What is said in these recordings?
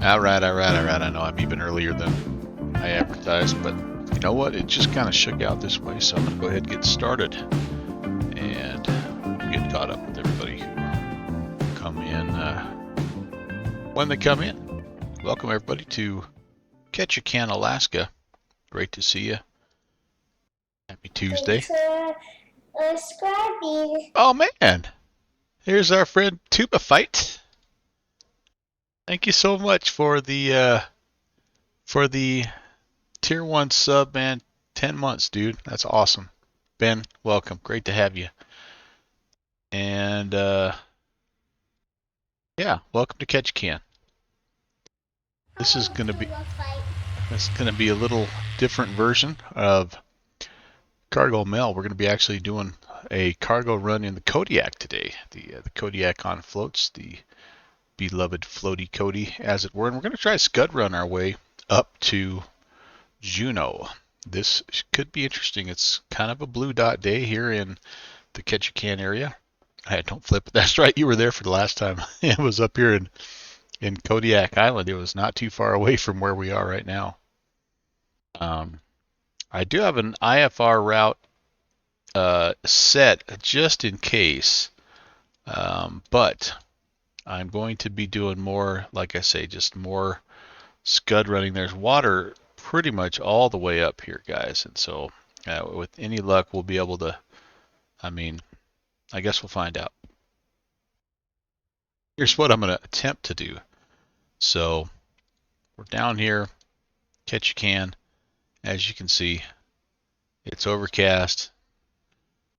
All right. I know I'm even earlier than I advertised, but you know what? It just kind of shook out this way, so I'm going to go ahead and get started and get caught up with everybody who come in when they come in. Welcome everybody to Ketchikan, Alaska. Great to see you. Happy Tuesday. Oh man, here's our friend Tuba Fight. Thank you so much for the tier 1 sub, man. 10 months, dude. That's awesome. Ben, welcome. Great to have you. And yeah, welcome to Ketchikan. This is gonna be a little different version of CargoMel. We're gonna be actually doing a cargo run in the Kodiak today. The Kodiak on floats, the beloved floaty Kodi, as it were. And we're gonna try to scud run our way up to Juneau. This could be interesting. It's kind of a blue dot day here in the Ketchikan area. Don't flip it. That's right. You were there for the last time. It was up here in Kodiak Island. It was not too far away from where we are right now. I do have an IFR route set just in case, but I'm going to be doing more, like I say, just more scud running. There's water pretty much all the way up here, guys, and so with any luck we'll be able to, I guess we'll find out. Here's what I'm going to attempt to do. So we're down here, Ketchikan. As you can see, it's overcast.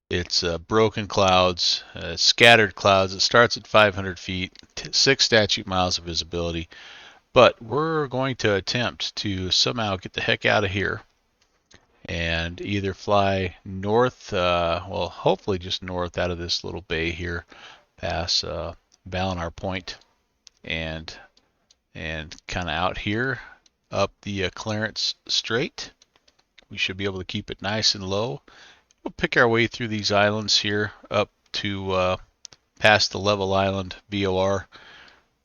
It's broken clouds, scattered clouds. It starts at 500 feet, 6 statute miles of visibility. But we're going to attempt to somehow get the heck out of here and either fly north, well, hopefully just north out of this little bay here, past Balinar Point, and kind of out here up the Clarence Strait. We should be able to keep it nice and low. We'll pick our way through these islands here up to past the Level Island VOR.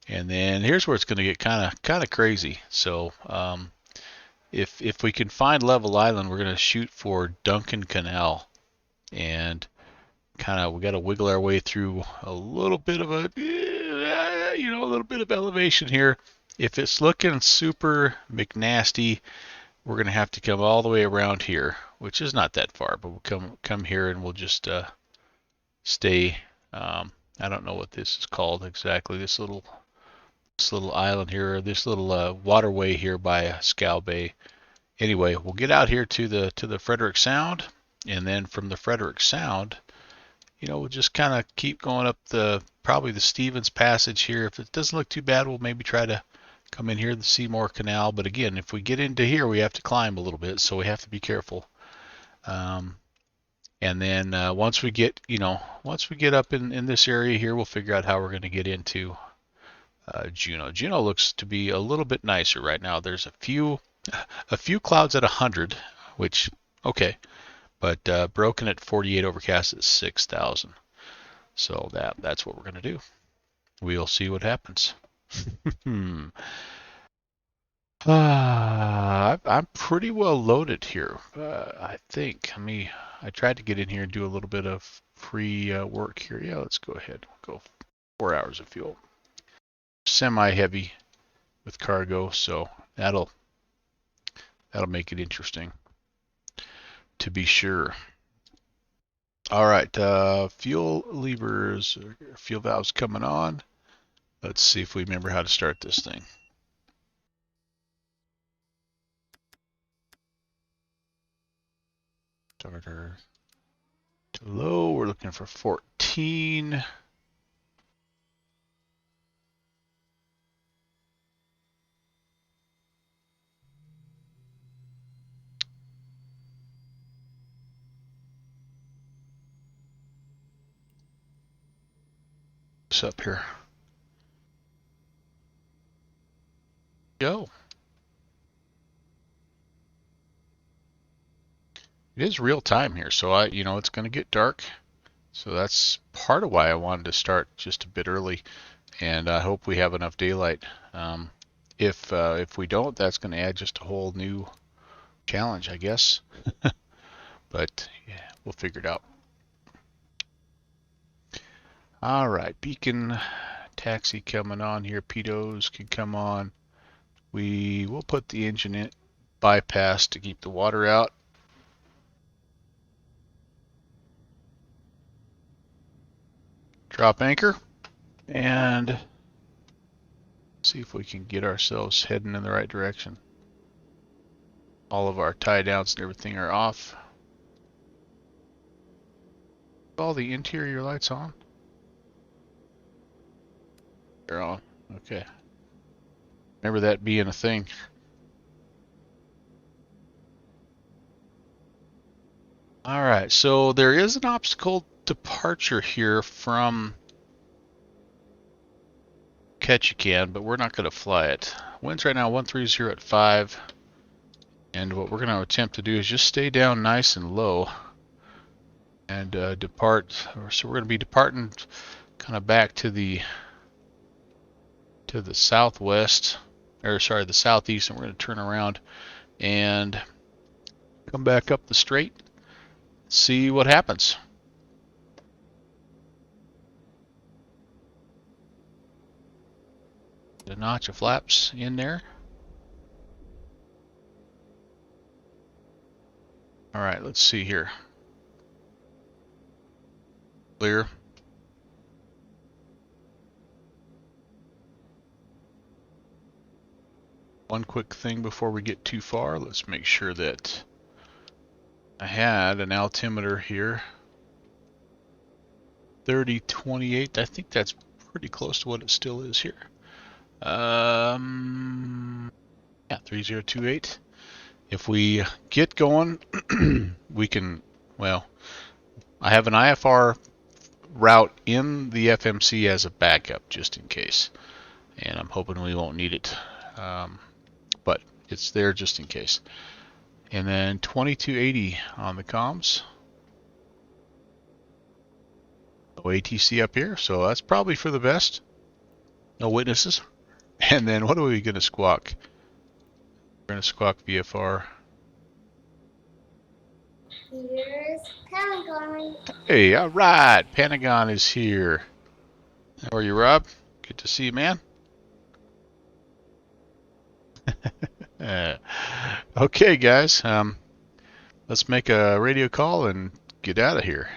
And then here's where it's going to get kind of crazy. So if we can find Level Island, we're going to shoot for Duncan Canal, and we got to wiggle our way through a little bit of a little bit of elevation here. If it's looking super McNasty, we're going to have to come all the way around here, which is not that far, but we'll come here and we'll just stay. I don't know what this is called exactly. This little island here, or this little waterway here by Scow Bay. Anyway, we'll get out here to the Frederick Sound, and then from the Frederick Sound, we'll just kind of keep going up probably the Stevens Passage here. If it doesn't look too bad, we'll maybe try to come in here the Seymour Canal. But again, if we get into here, we have to climb a little bit, so we have to be careful. And then once we get up in this area here, we'll figure out how we're going to get into Juneau. Juneau looks to be a little bit nicer right now. There's a few clouds at 100, which okay, but broken at 48, overcast at 6,000. So that's what we're gonna do. We'll see what happens. I'm pretty well loaded here. I think. I tried to get in here and do a little bit of pre-work here. Yeah, let's go ahead. We'll go 4 hours of fuel. Semi-heavy with cargo, so that'll make it interesting, to be sure. All right, fuel levers, fuel valves coming on. Let's see if we remember how to start this thing. Starter to low. We're looking for 14. What's up here? Go. It is real time here, so it's going to get dark. So that's part of why I wanted to start just a bit early, and I hope we have enough daylight. If we don't, that's going to add just a whole new challenge, I guess. But yeah, we'll figure it out. All right, beacon taxi coming on here. Pitos can come on. We will put the engine in bypass to keep the water out. Drop anchor and see if we can get ourselves heading in the right direction. All of our tie downs and everything are off. All the interior lights on? They're on. Okay. Remember that being a thing. All right, so there is an obstacle departure here from Ketchikan, but we're not going to fly it. Winds right now 130 at 5. And what we're going to attempt to do is just stay down nice and low and depart. So we're going to be departing kind of back to the southwest, or sorry, the southeast, and we're going to turn around and come back up the straight, see what happens. A notch of flaps in there. All right, let's see here. Clear. One quick thing before we get too far, let's make sure that I had an altimeter here. 3028, I think that's pretty close to what it still is here. Yeah, 3028. If we get going, we can, well, I have an IFR route in the FMC as a backup just in case. And I'm hoping we won't need it. But it's there just in case. And then 2280 on the comms. No ATC up here, so that's probably for the best. No witnesses. And then what are we going to squawk? We're going to squawk VFR. Here's Pentagon. Hey, all right. Pentagon is here. How are you, Rob? Good to see you, man. Okay, guys. Let's make a radio call and get out of here.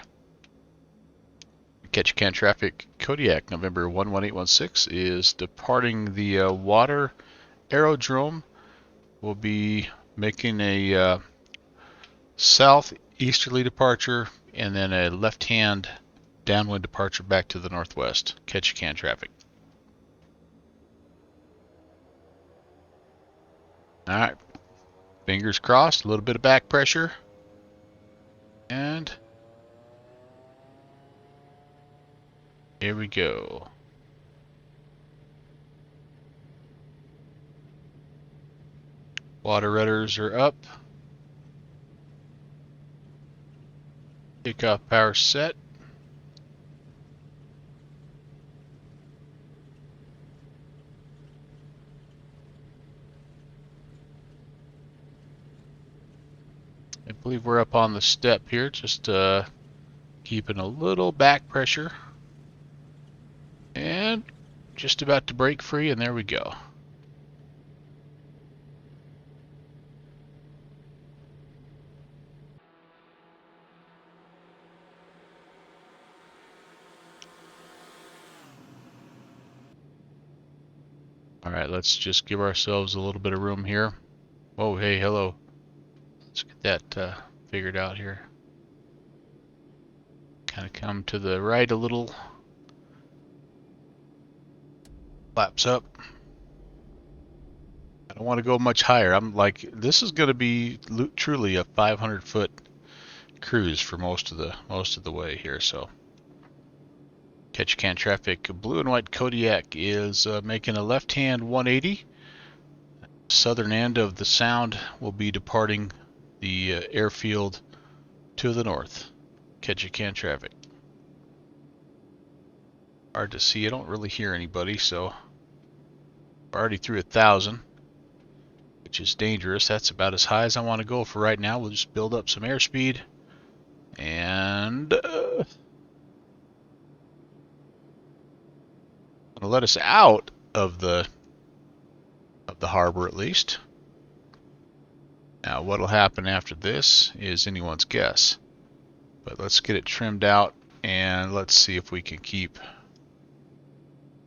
Ketchikan traffic Kodiak November 11816 is departing the water aerodrome. We'll be making a southeasterly departure and then a left-hand downwind departure back to the northwest. Ketchikan traffic. All right. Fingers crossed. A little bit of back pressure. And here we go. Water rudders are up. Takeoff power set. I believe we're up on the step here, just keeping a little back pressure. And just about to break free, and there we go. All right, let's just give ourselves a little bit of room here. Oh, hey, hello. Let's get that figured out here. Kind of come to the right a little. Flaps up. I don't want to go much higher. I'm like, this is going to be truly a 500-foot cruise for most of the way here. So, Ketchikan traffic, blue and white Kodiak is making a left-hand 180. Southern end of the sound will be departing the airfield to the north. Ketchikan traffic. Hard to see. I don't really hear anybody, so already through 1,000, which is dangerous. That's about as high as I want to go for right now. We'll just build up some airspeed and gonna let us out of the harbor at least. Now what'll happen after this is anyone's guess. But let's get it trimmed out and let's see if we can keep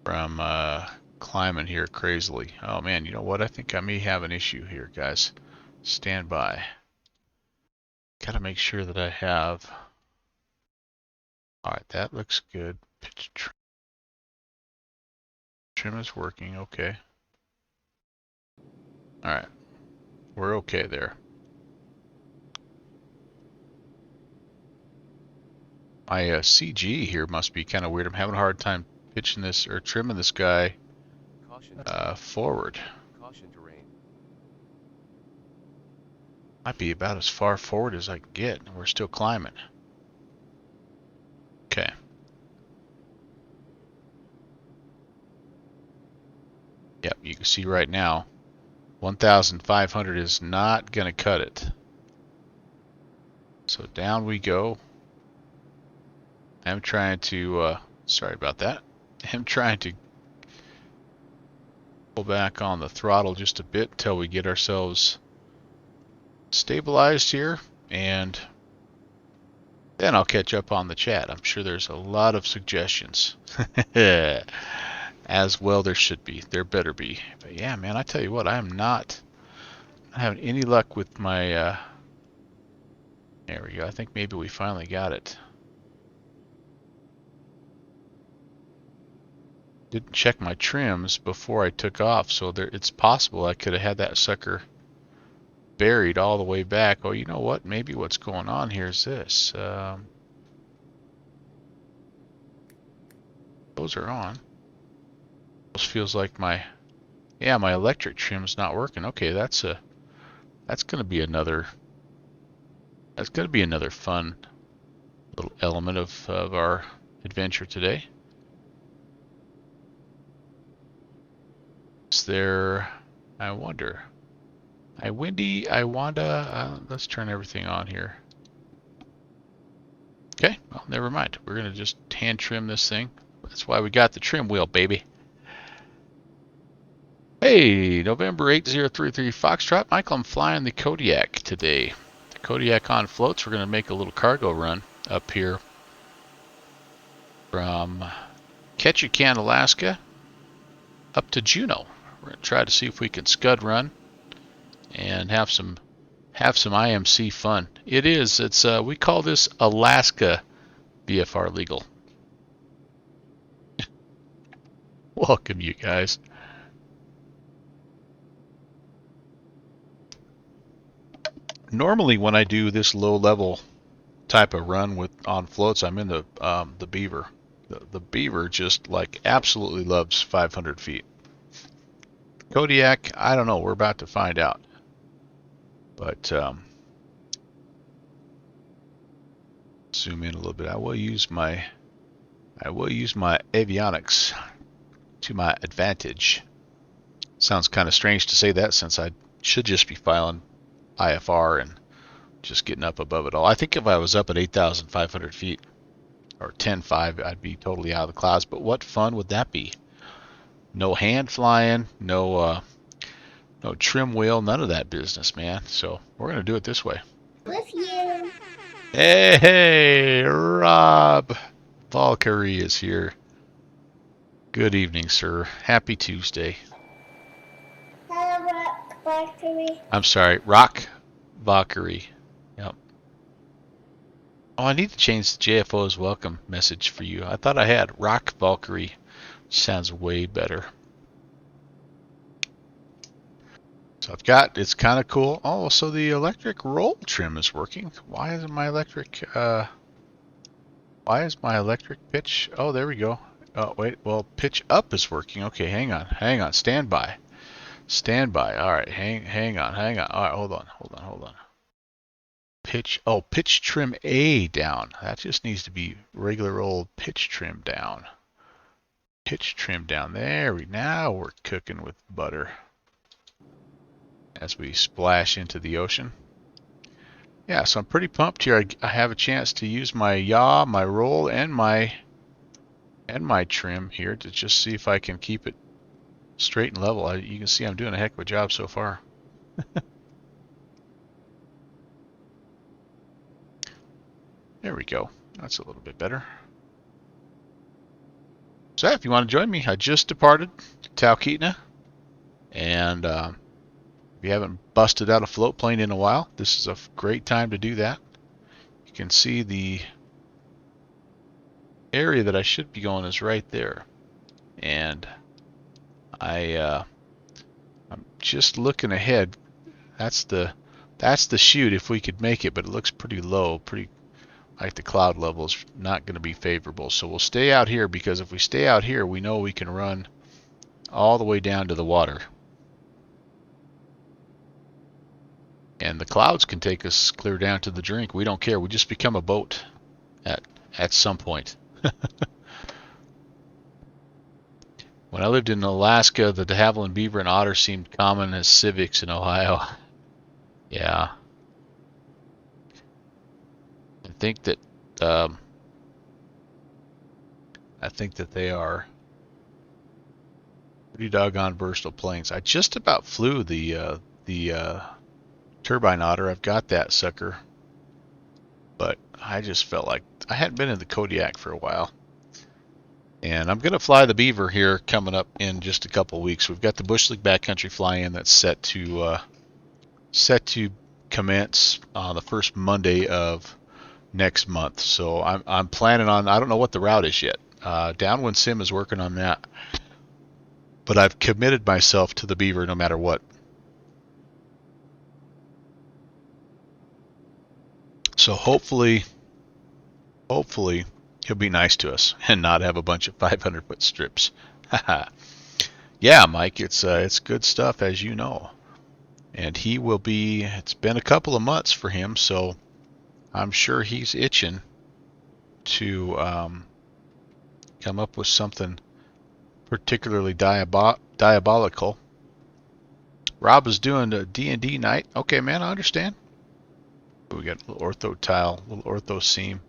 from climbing here crazily. Oh man, you know what? I think I may have an issue here, guys. Stand by. Gotta make sure that I have. Alright, that looks good. Pitch trim is working, okay. Alright, we're okay there. My CG here must be kind of weird. I'm having a hard time pitching this or trimming this guy forward. Caution terrain. Might be about as far forward as I can get, and we're still climbing. Okay. Yep, you can see right now, 1,500 is not going to cut it. So down we go. I'm trying to, sorry about that. I'm trying to pull back on the throttle just a bit until we get ourselves stabilized here, and then I'll catch up on the chat. I'm sure there's a lot of suggestions. As well there should be. There better be. But yeah, man, I tell you what, I am not having any luck with my, there we go. I think maybe we finally got it. Didn't check my trims before I took off, so there, it's possible I could have had that sucker buried all the way back. Oh, you know what? Maybe what's going on here is this. Those are on. This feels like my, yeah, my electric trim's not working. Okay, that's gonna be another fun little element of our adventure today. Is there, I wonder, let's turn everything on here. Okay, well, never mind. We're gonna just hand trim this thing. That's why we got the trim wheel, baby. Hey, November 8033 Foxtrot. Michael, I'm flying the Kodiak today. The Kodiak on floats. We're gonna make a little cargo run up here from Ketchikan, Alaska, up to Juneau. We're gonna try to see if we can scud run and have some IMC fun. It's we call this Alaska BFR legal. Welcome, you guys. Normally when I do this low level type of run on floats, I'm in the Beaver. The Beaver just like absolutely loves 500 feet. Kodiak, I don't know. We're about to find out. But zoom in a little bit. I will use my avionics to my advantage. Sounds kind of strange to say that since I should just be filing IFR and just getting up above it all. I think if I was up at 8,500 feet or 10.5, I'd be totally out of the clouds. But what fun would that be? No hand flying, no trim wheel, none of that business, man. So we're gonna do it this way. With you. Hey, Rob Valkyrie is here. Good evening, sir. Happy Tuesday. Hello, Rock Factory. I'm sorry, Rock Valkyrie. Yep. Oh, I need to change the JFO's welcome message for you. I thought I had Rock Valkyrie. Sounds way better. So I've got, it's kind of cool. Oh, so the electric roll trim is working. Why isn't my electric, why is my electric pitch? Oh, there we go. Oh, wait, well, pitch up is working. Okay, hang on, stand by. Stand by. All right, hang on. All right, hold on. Pitch trim A down. That just needs to be regular old pitch trim down. hitch trim down there. Now we're cooking with butter as we splash into the ocean. Yeah, so I'm pretty pumped here. I have a chance to use my yaw, my roll, and my trim here to just see if I can keep it straight and level. You can see I'm doing a heck of a job so far. There we go. That's a little bit better. So if you want to join me, I just departed Talkeetna, and if you haven't busted out a float plane in a while, this is a great time to do that. You can see the area that I should be going is right there, and I'm just looking ahead. That's the chute if we could make it, but it looks pretty low, pretty like the cloud level is not going to be favorable. So we'll stay out here, because if we stay out here, we know we can run all the way down to the water. And the clouds can take us clear down to the drink. We don't care. We just become a boat at some point. When I lived in Alaska, the de Havilland beaver and otter seemed common as civics in Ohio. Yeah. I think that they are pretty doggone versatile planes. I just about flew the turbine otter. I've got that sucker, but I just felt like I hadn't been in the Kodiak for a while. And I'm going to fly the beaver here coming up in just a couple weeks. We've got the Bush League backcountry fly-in that's set to commence on the first Monday of next month. So I'm planning on, I don't know what the route is yet. Downwind Sim is working on that, but I've committed myself to the beaver no matter what. So hopefully he'll be nice to us and not have a bunch of 500-foot strips. Yeah, Mike, it's good stuff, as you know. And he will be, it's been a couple of months for him, so I'm sure he's itching to come up with something particularly diabolical. Rob is doing a D&D night. Okay, man, I understand. We got a little ortho tile, a little ortho seam.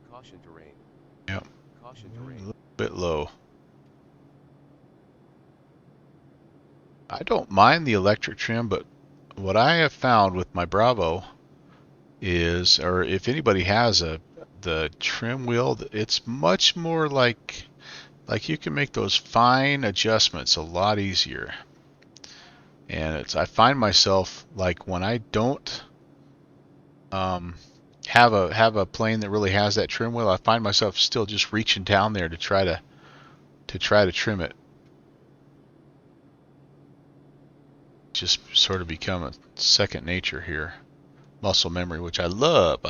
Caution to rain. Yep. Caution to rain. A little bit low. I don't mind the electric trim, but what I have found with my Bravo is, or if anybody has the trim wheel, it's much more like you can make those fine adjustments a lot easier. And I find myself, like, when I don't have a plane that really has that trim wheel, I find myself still just reaching down there to try to trim it. Just sort of become a second nature here. Muscle memory, which I love.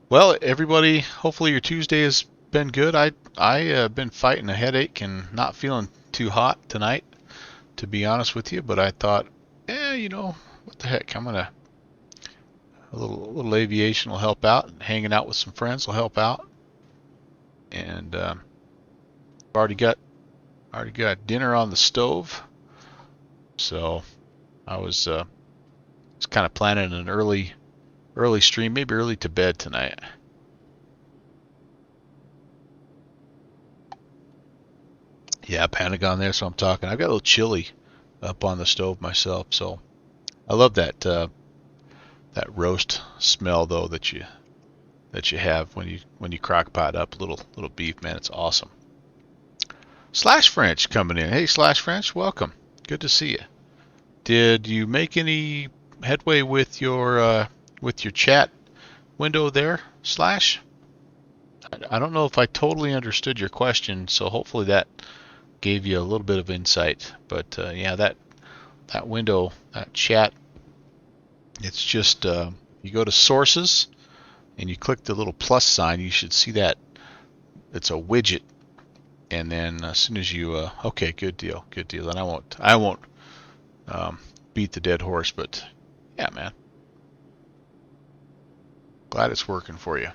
Well, everybody, hopefully your Tuesday has been good. I been fighting a headache and not feeling too hot tonight, to be honest with you, but I thought, what the heck, a little aviation will help out, and hanging out with some friends will help out. And already got dinner on the stove, so I was kind of planning an early stream, maybe early to bed tonight. Yeah, Pentagon there, so I'm talking. I've got a little chili up on the stove myself, so I love that that roast smell though that you have when you crock pot up little beef, man. It's awesome. Slash French coming in. Hey, Slash French, welcome. Good to see you. Did you make any headway with your chat window there, Slash? I don't know if I totally understood your question, so hopefully that gave you a little bit of insight. But yeah, that window, that chat, it's just you go to sources and you click the little plus sign. You should see that it's a widget, And then as soon as you, okay, good deal. Then I won't beat the dead horse, but yeah, man. Glad it's working for you.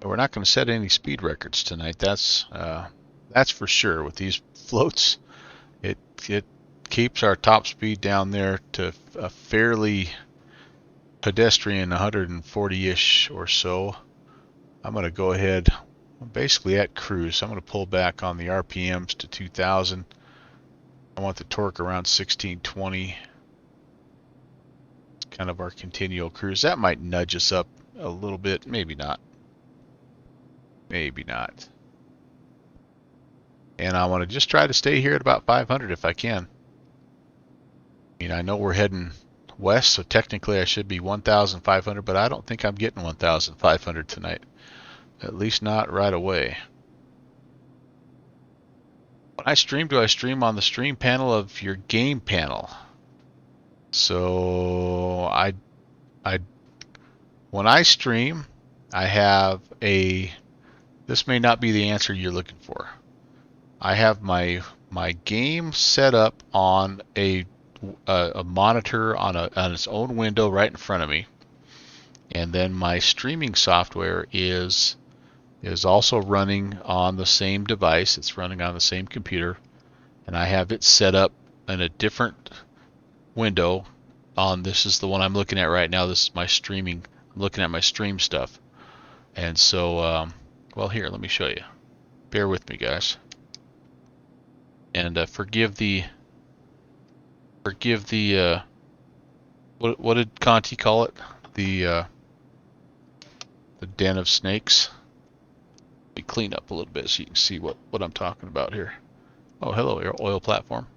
We're not going to set any speed records tonight. That's for sure. With these floats, it keeps our top speed down there to a fairly pedestrian 140-ish or so. I'm going to go ahead. I'm basically at cruise. I'm going to pull back on the RPMs to 2,000. I want the torque around 1620. It's kind of our continual cruise. That might nudge us up a little bit. Maybe not. Maybe not. And I want to just try to stay here at about 500 if I can. I mean, I know we're heading west, so technically I should be 1,500, but I don't think I'm getting 1,500 tonight. At least not right away. When I stream, do I stream on the stream panel of your game panel? So when I stream, I have a, this may not be the answer you're looking for. I have my game set up on a monitor on its own window right in front of me, and then my streaming software is also running on the same device. It's running on the same computer, and I have it set up in a different window. This is the one I'm looking at right now. This is my streaming. I'm looking at my stream stuff, and so well, here, let me show you. Bear with me, guys. And forgive the what did Conti call it? The den of snakes. Let me clean up a little bit so you can see what I'm talking about here. Oh, hello, your oil platform.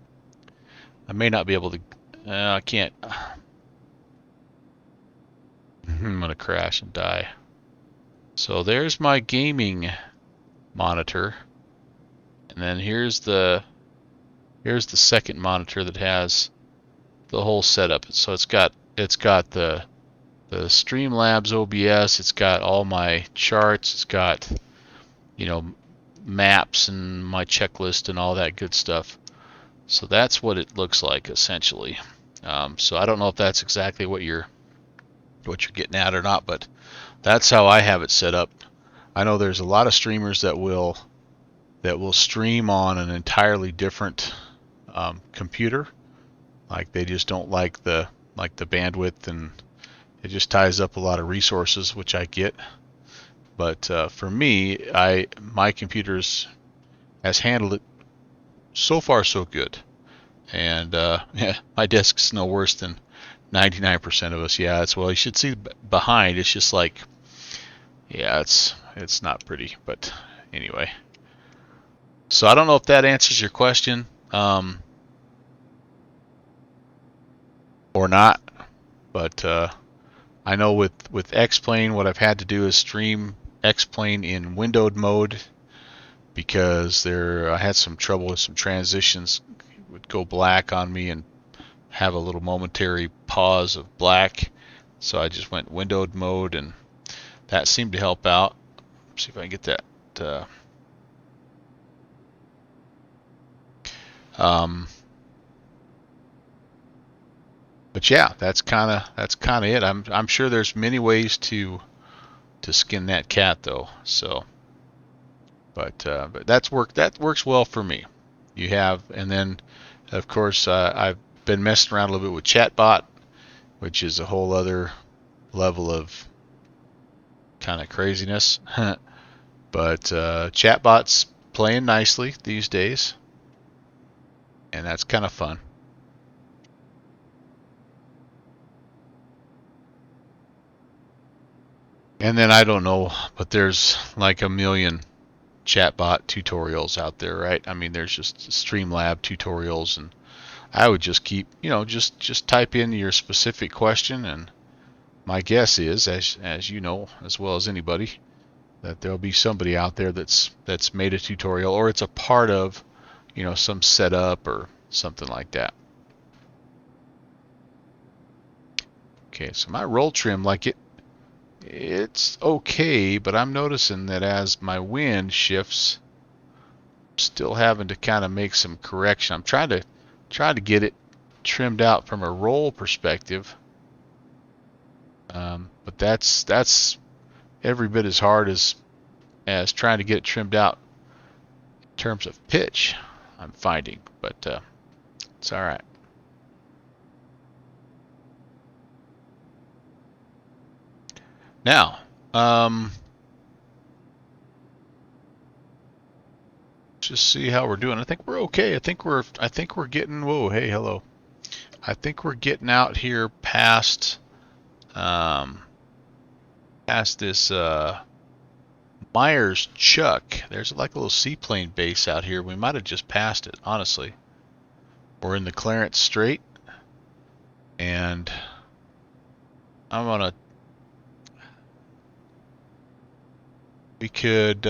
I may not be able to. I can't. I'm gonna crash and die. So there's my gaming monitor, and then here's the second monitor that has the whole setup. So it's got the Streamlabs OBS. It's got all my charts. It's got, you know, maps and my checklist and all that good stuff. So that's what it looks like essentially. So I don't know if that's exactly what you're getting at or not, but that's how I have it set up. I know there's a lot of streamers that will stream on an entirely different computer. Like they just don't like the bandwidth, and it just ties up a lot of resources, which I get. But for me, my computer's has handled it so far so good, and yeah, my desk's no worse than 99% of us. Yeah, it's, well, you should see behind. It's just like, yeah, it's not pretty. But anyway, so I don't know if that answers your question or not, but I know with X-Plane, what I've had to do is stream X-Plane in windowed mode, because I had some trouble with some transitions. It would go black on me and have a little momentary pause of black, so I just went windowed mode, and that seemed to help out. Let's see if I can get that. But yeah, that's kind of it. I'm sure there's many ways to skin that cat though. So, but that works well for me. You have, and then of course I've been messing around a little bit with Chatbot, which is a whole other level of kind of craziness. But Chatbot's playing nicely these days, and that's kind of fun. And then I don't know, but there's like a million chatbot tutorials out there, right? I mean, there's just Streamlab tutorials, and I would just keep, just type in your specific question, and my guess is, as you know as well as anybody, that there'll be somebody out there that's made a tutorial, or it's a part of you know, some setup or something like that. Okay, so my roll trim, like it's okay, but I'm noticing that as my wind shifts, I'm still having to kind of make some correction. I'm trying to get it trimmed out from a roll perspective, but that's every bit as hard as trying to get it trimmed out in terms of pitch, I'm finding, but it's all right. Now, just see how we're doing. I think we're okay. I think we're getting. Whoa, hey, hello. I think we're getting out here past past this Myers Chuck. There's like a little seaplane base out here. We might have just passed it, honestly. We're in the Clarence Strait, and I'm gonna. We could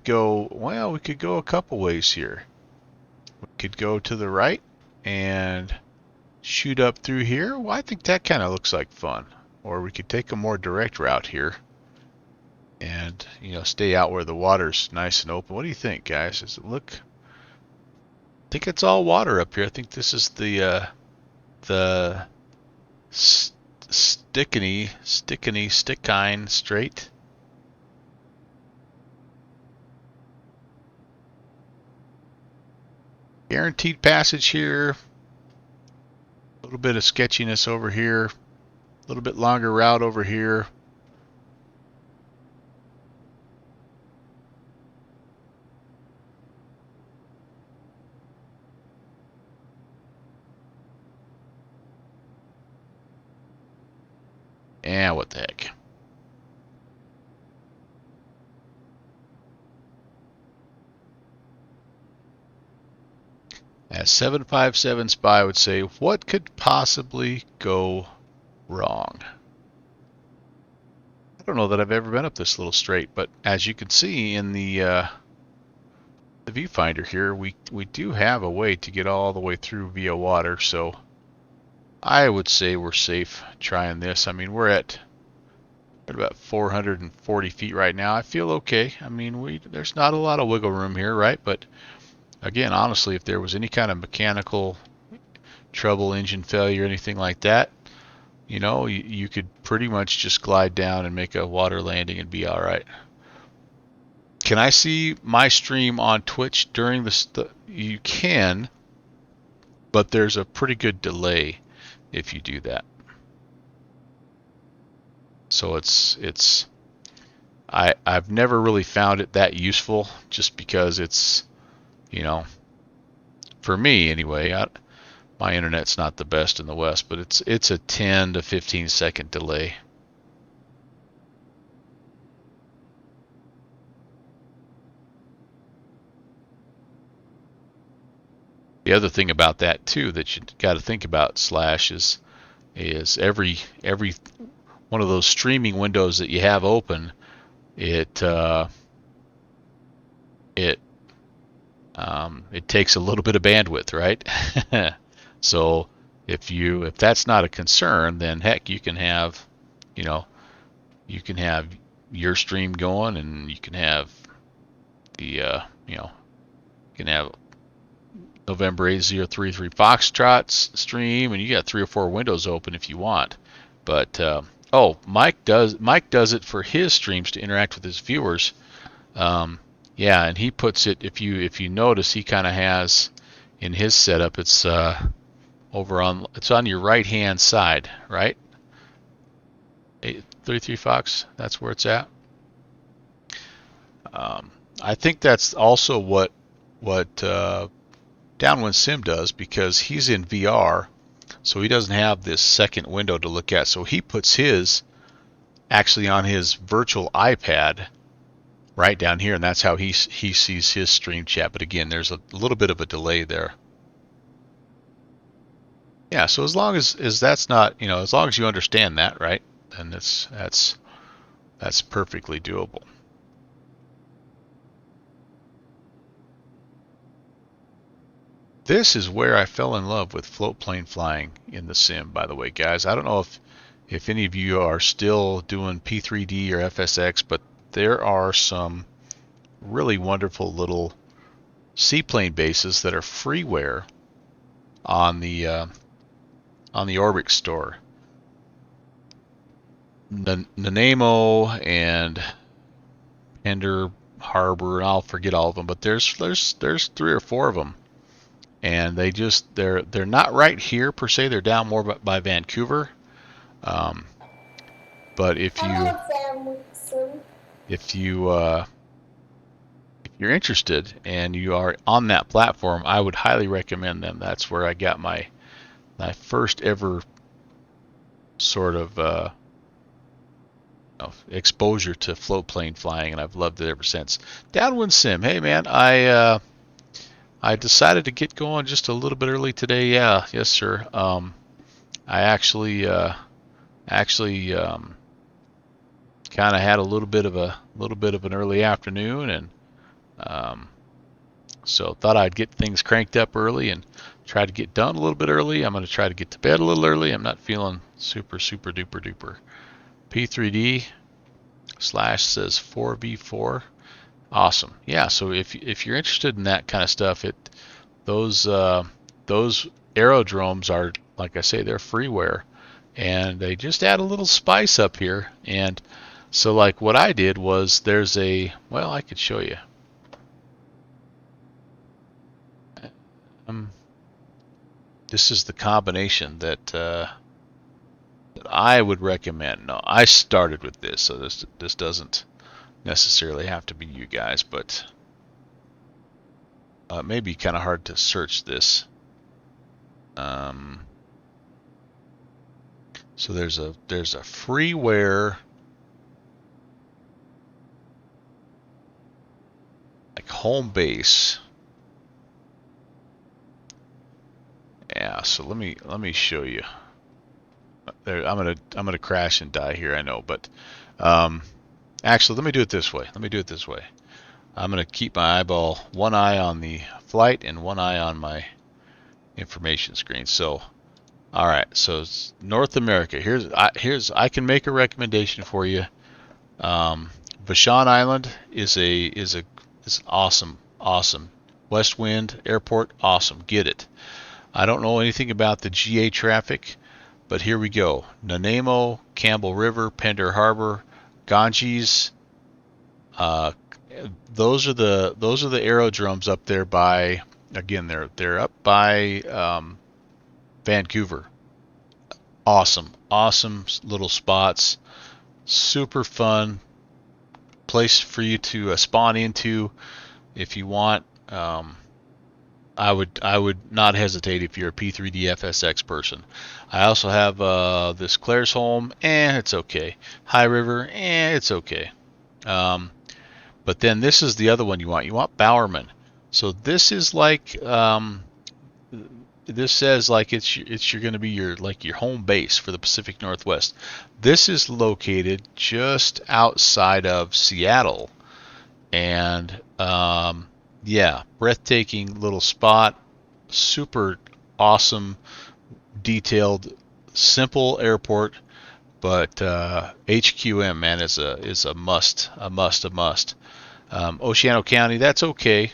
go. Well, we could go a couple ways here. We could go to the right and shoot up through here. Well, I think that kind of looks like fun. Or we could take a more direct route here and, you know, stay out where the water's nice and open. What do you think, guys? Does it look? I think it's all water up here. I think this is the Stickine Strait. Guaranteed passage here. A little bit of sketchiness over here. A little bit longer route over here. And what the heck. As 757 Spy would say, what could possibly go wrong? I don't know that I've ever been up this little strait, but as you can see in the viewfinder here, we do have a way to get all the way through via water, so I would say we're safe trying this. I mean, we're at about 440 feet right now. I feel okay. I mean, there's not a lot of wiggle room here, right? But again, honestly, if there was any kind of mechanical trouble, engine failure, anything like that, you know, you could pretty much just glide down and make a water landing and be all right. Can I see my stream on Twitch during the? You can, but there's a pretty good delay if you do that. So I've never really found it that useful, just because it's, you know, for me anyway. My internet's not the best in the West, but it's a 10 to 15 second delay. The other thing about that too that you got to think about, Slash, is every one of those streaming windows that you have open, it takes a little bit of bandwidth, right? So if that's not a concern, then heck, you can have, you know, you can have your stream going, and you can have the you know, you can have November 8033 Foxtrot's stream, and you got 3 or 4 windows open if you want. But oh, Mike does it for his streams to interact with his viewers. Yeah, and he puts it, if you notice, he kind of has in his setup, it's it's on your right hand side, right? 833 Fox, that's where it's at. I think that's also what Downwind Sim does, because he's in VR, so he doesn't have this second window to look at. So he puts his actually on his virtual iPad right down here, and that's how he sees his stream chat. But again, there's a little bit of a delay there. Yeah, so as long as that's not, you know, as long as you understand that, right, then that's perfectly doable. this is where I fell in love with float plane flying in the sim, by the way, guys. I don't know if any of you are still doing P3D or FSX, but there are some really wonderful little seaplane bases that are freeware on the Orbix store. Nanaimo and Pender Harbor, I'll forget all of them, but there's 3 or 4 of them, and they're not right here per se. They're down more by Vancouver. But if you're interested and you are on that platform, I would highly recommend them. That's where I got my first ever sort of exposure to float plane flying, and I've loved it ever since. Downwind Sim, hey man, I decided to get going just a little bit early today. Yeah, yes sir. I actually kind of had a little bit of an early afternoon, and so thought I'd get things cranked up early and try to get done a little bit early. I'm going to try to get to bed a little early. I'm not feeling super duper duper. P3D / says 4v4. Awesome. Yeah, so if you're interested in that kind of stuff, those aerodromes are, like I say, they're freeware, and they just add a little spice up here. And so like what I did was I could show you. This is the combination that I would recommend. No, I started with this, so this doesn't necessarily have to be you guys, but it may be kind of hard to search this. So there's a freeware like home base. Yeah, so let me show you. There, I'm gonna crash and die here, I know, but actually let me do it this way. I'm gonna keep my one eye on the flight and one eye on my information screen. So, all right, so it's North America. I can make a recommendation for you. Vashon Island is awesome. West Wind Airport, awesome. Get it. I don't know anything about the GA traffic, but here we go. Nanaimo, Campbell River, Pender Harbor, Ganges. Those are the aerodromes up there by, again, they're up by Vancouver. Awesome little spots. Super fun place for you to spawn into if you want. I would not hesitate if you're a P3D FSX person. I also have this Claresholm, it's okay. High River, it's okay. But then this is the other one you want. You want Bowerman. So this is like this says like it's going to be your home base for the Pacific Northwest. This is located just outside of Seattle, and yeah, breathtaking little spot, super awesome, detailed, simple airport, but HQM, man, is a must. Oceano County, that's okay.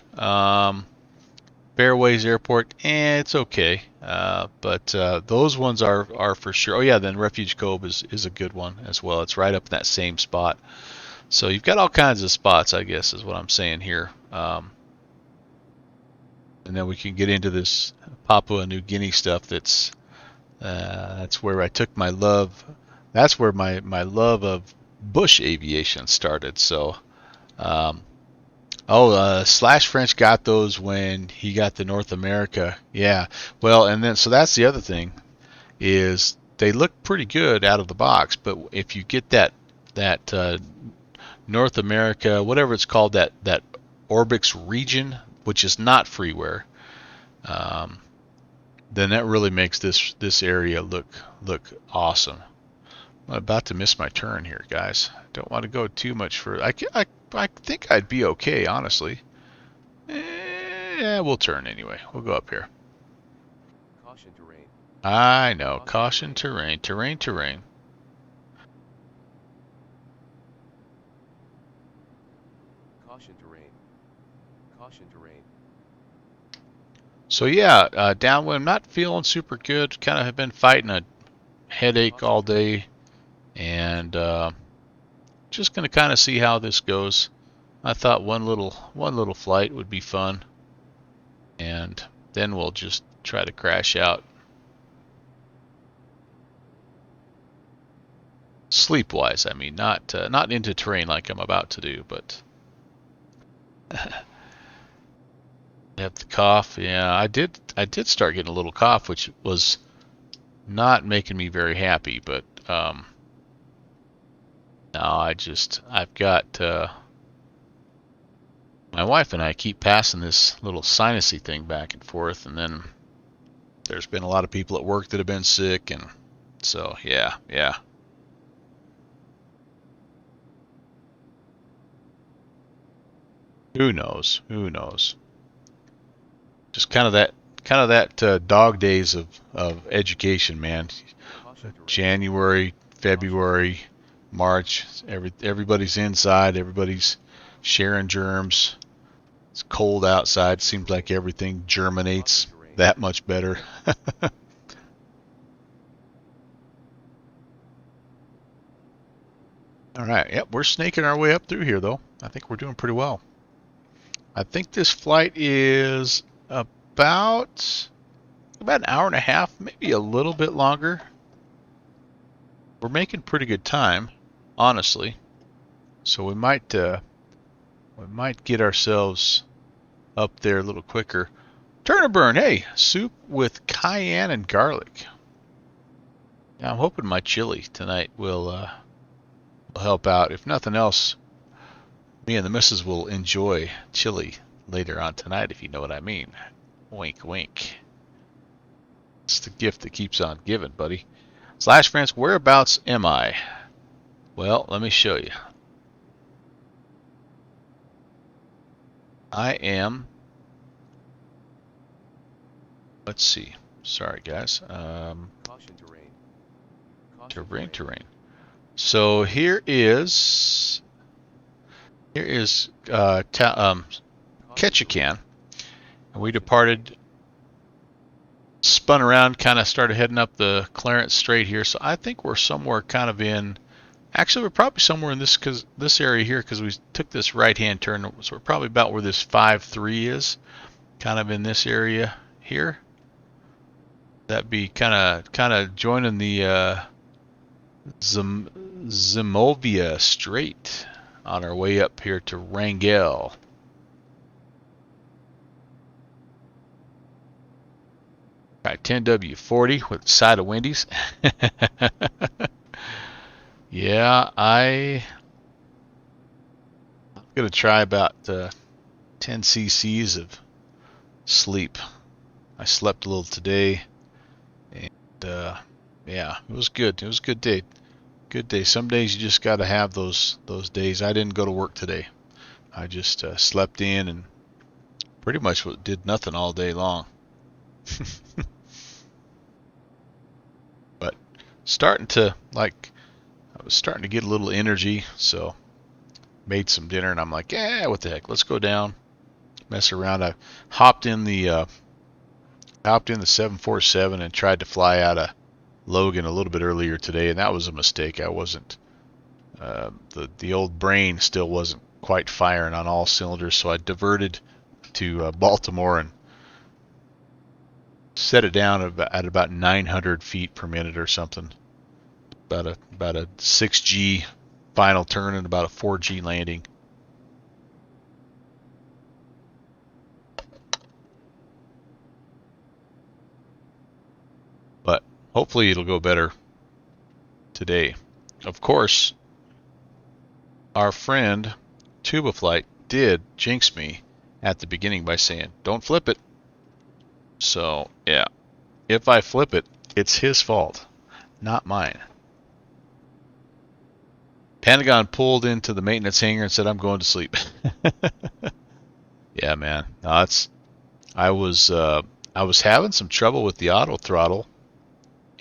Fairways Airport, it's okay. But those ones are for sure. Oh yeah, then Refuge Cove is a good one as well. It's right up in that same spot. So you've got all kinds of spots, I guess, is what I'm saying here. And then we can get into this Papua New Guinea stuff. That's where I took my love. That's where my love of bush aviation started. So, Slash French got those when he got the North America. Yeah. Well, and then so that's the other thing is they look pretty good out of the box, but if you get that North America, whatever it's called, that Orbix region, which is not freeware, then that really makes this area look awesome. I'm about to miss my turn here, guys. Don't want to go too much further. I think I'd be okay, honestly. Yeah, we'll turn anyway. We'll go up here. I know. Caution terrain. Terrain. Caution terrain. Caution terrain. So yeah, downwind. Not feeling super good. Kind of have been fighting a headache all day, and just gonna kind of see how this goes. I thought one little flight would be fun, and then we'll just try to crash out. Sleep-wise, I mean, not into terrain like I'm about to do, but have the cough. Yeah, I did start getting a little cough, which was not making me very happy. But no, I've got my wife and I keep passing this little sinusy thing back and forth, and then there's been a lot of people at work that have been sick, and so yeah. Who knows? Just kind of that dog days of education, man. January, February, March, everybody's inside, everybody's sharing germs. It's cold outside. Seems like everything germinates that much better. All right, yep, we're snaking our way up through here, though. I think we're doing pretty well. I think this flight is about an hour and a half, maybe a little bit longer. We're making pretty good time, honestly. So we might get ourselves up there a little quicker. Turner burn, hey, soup with cayenne and garlic. Yeah, I'm hoping my chili tonight will help out. If nothing else, me and the missus will enjoy chili later on tonight, if you know what I mean. Wink, wink. It's the gift that keeps on giving, buddy. Slash France, whereabouts am I? Well, let me show you. I am. Let's see. Sorry, guys. Caution terrain. Caution Terrain. So here is Ketchikan, and we departed, spun around, kind of started heading up the Clarence Strait here. So I think we're somewhere kind of in. Actually, we're probably somewhere in this area here because we took this right-hand turn. So we're probably about where this 5-3 is, kind of in this area here. That'd be kind of joining the Zimovia Strait on our way up here to Wrangell. All right, 10W40 with a side of Wendy's. Yeah, I'm gonna try about 10 cc's of sleep. I slept a little today, and yeah, it was good. It was a good day. Good day. Some days you just got to have those days. I didn't go to work today. I just slept in and pretty much did nothing all day long. But I was starting to get a little energy, so made some dinner, and I'm like, yeah, what the heck? Let's go down, mess around. I hopped in the 747 and tried to fly out of Logan a little bit earlier today, and that was a mistake. I wasn't the old brain still wasn't quite firing on all cylinders, so I diverted to Baltimore and set it down at about 900 feet per minute or something. About a 6G final turn and about a 4G landing. But hopefully it'll go better today. Of course, our friend Tuba Flight did jinx me at the beginning by saying, don't flip it. So, yeah, if I flip it, it's his fault, not mine. Pentagon pulled into the maintenance hangar and said, I'm going to sleep. Yeah, man. No, I was having some trouble with the auto throttle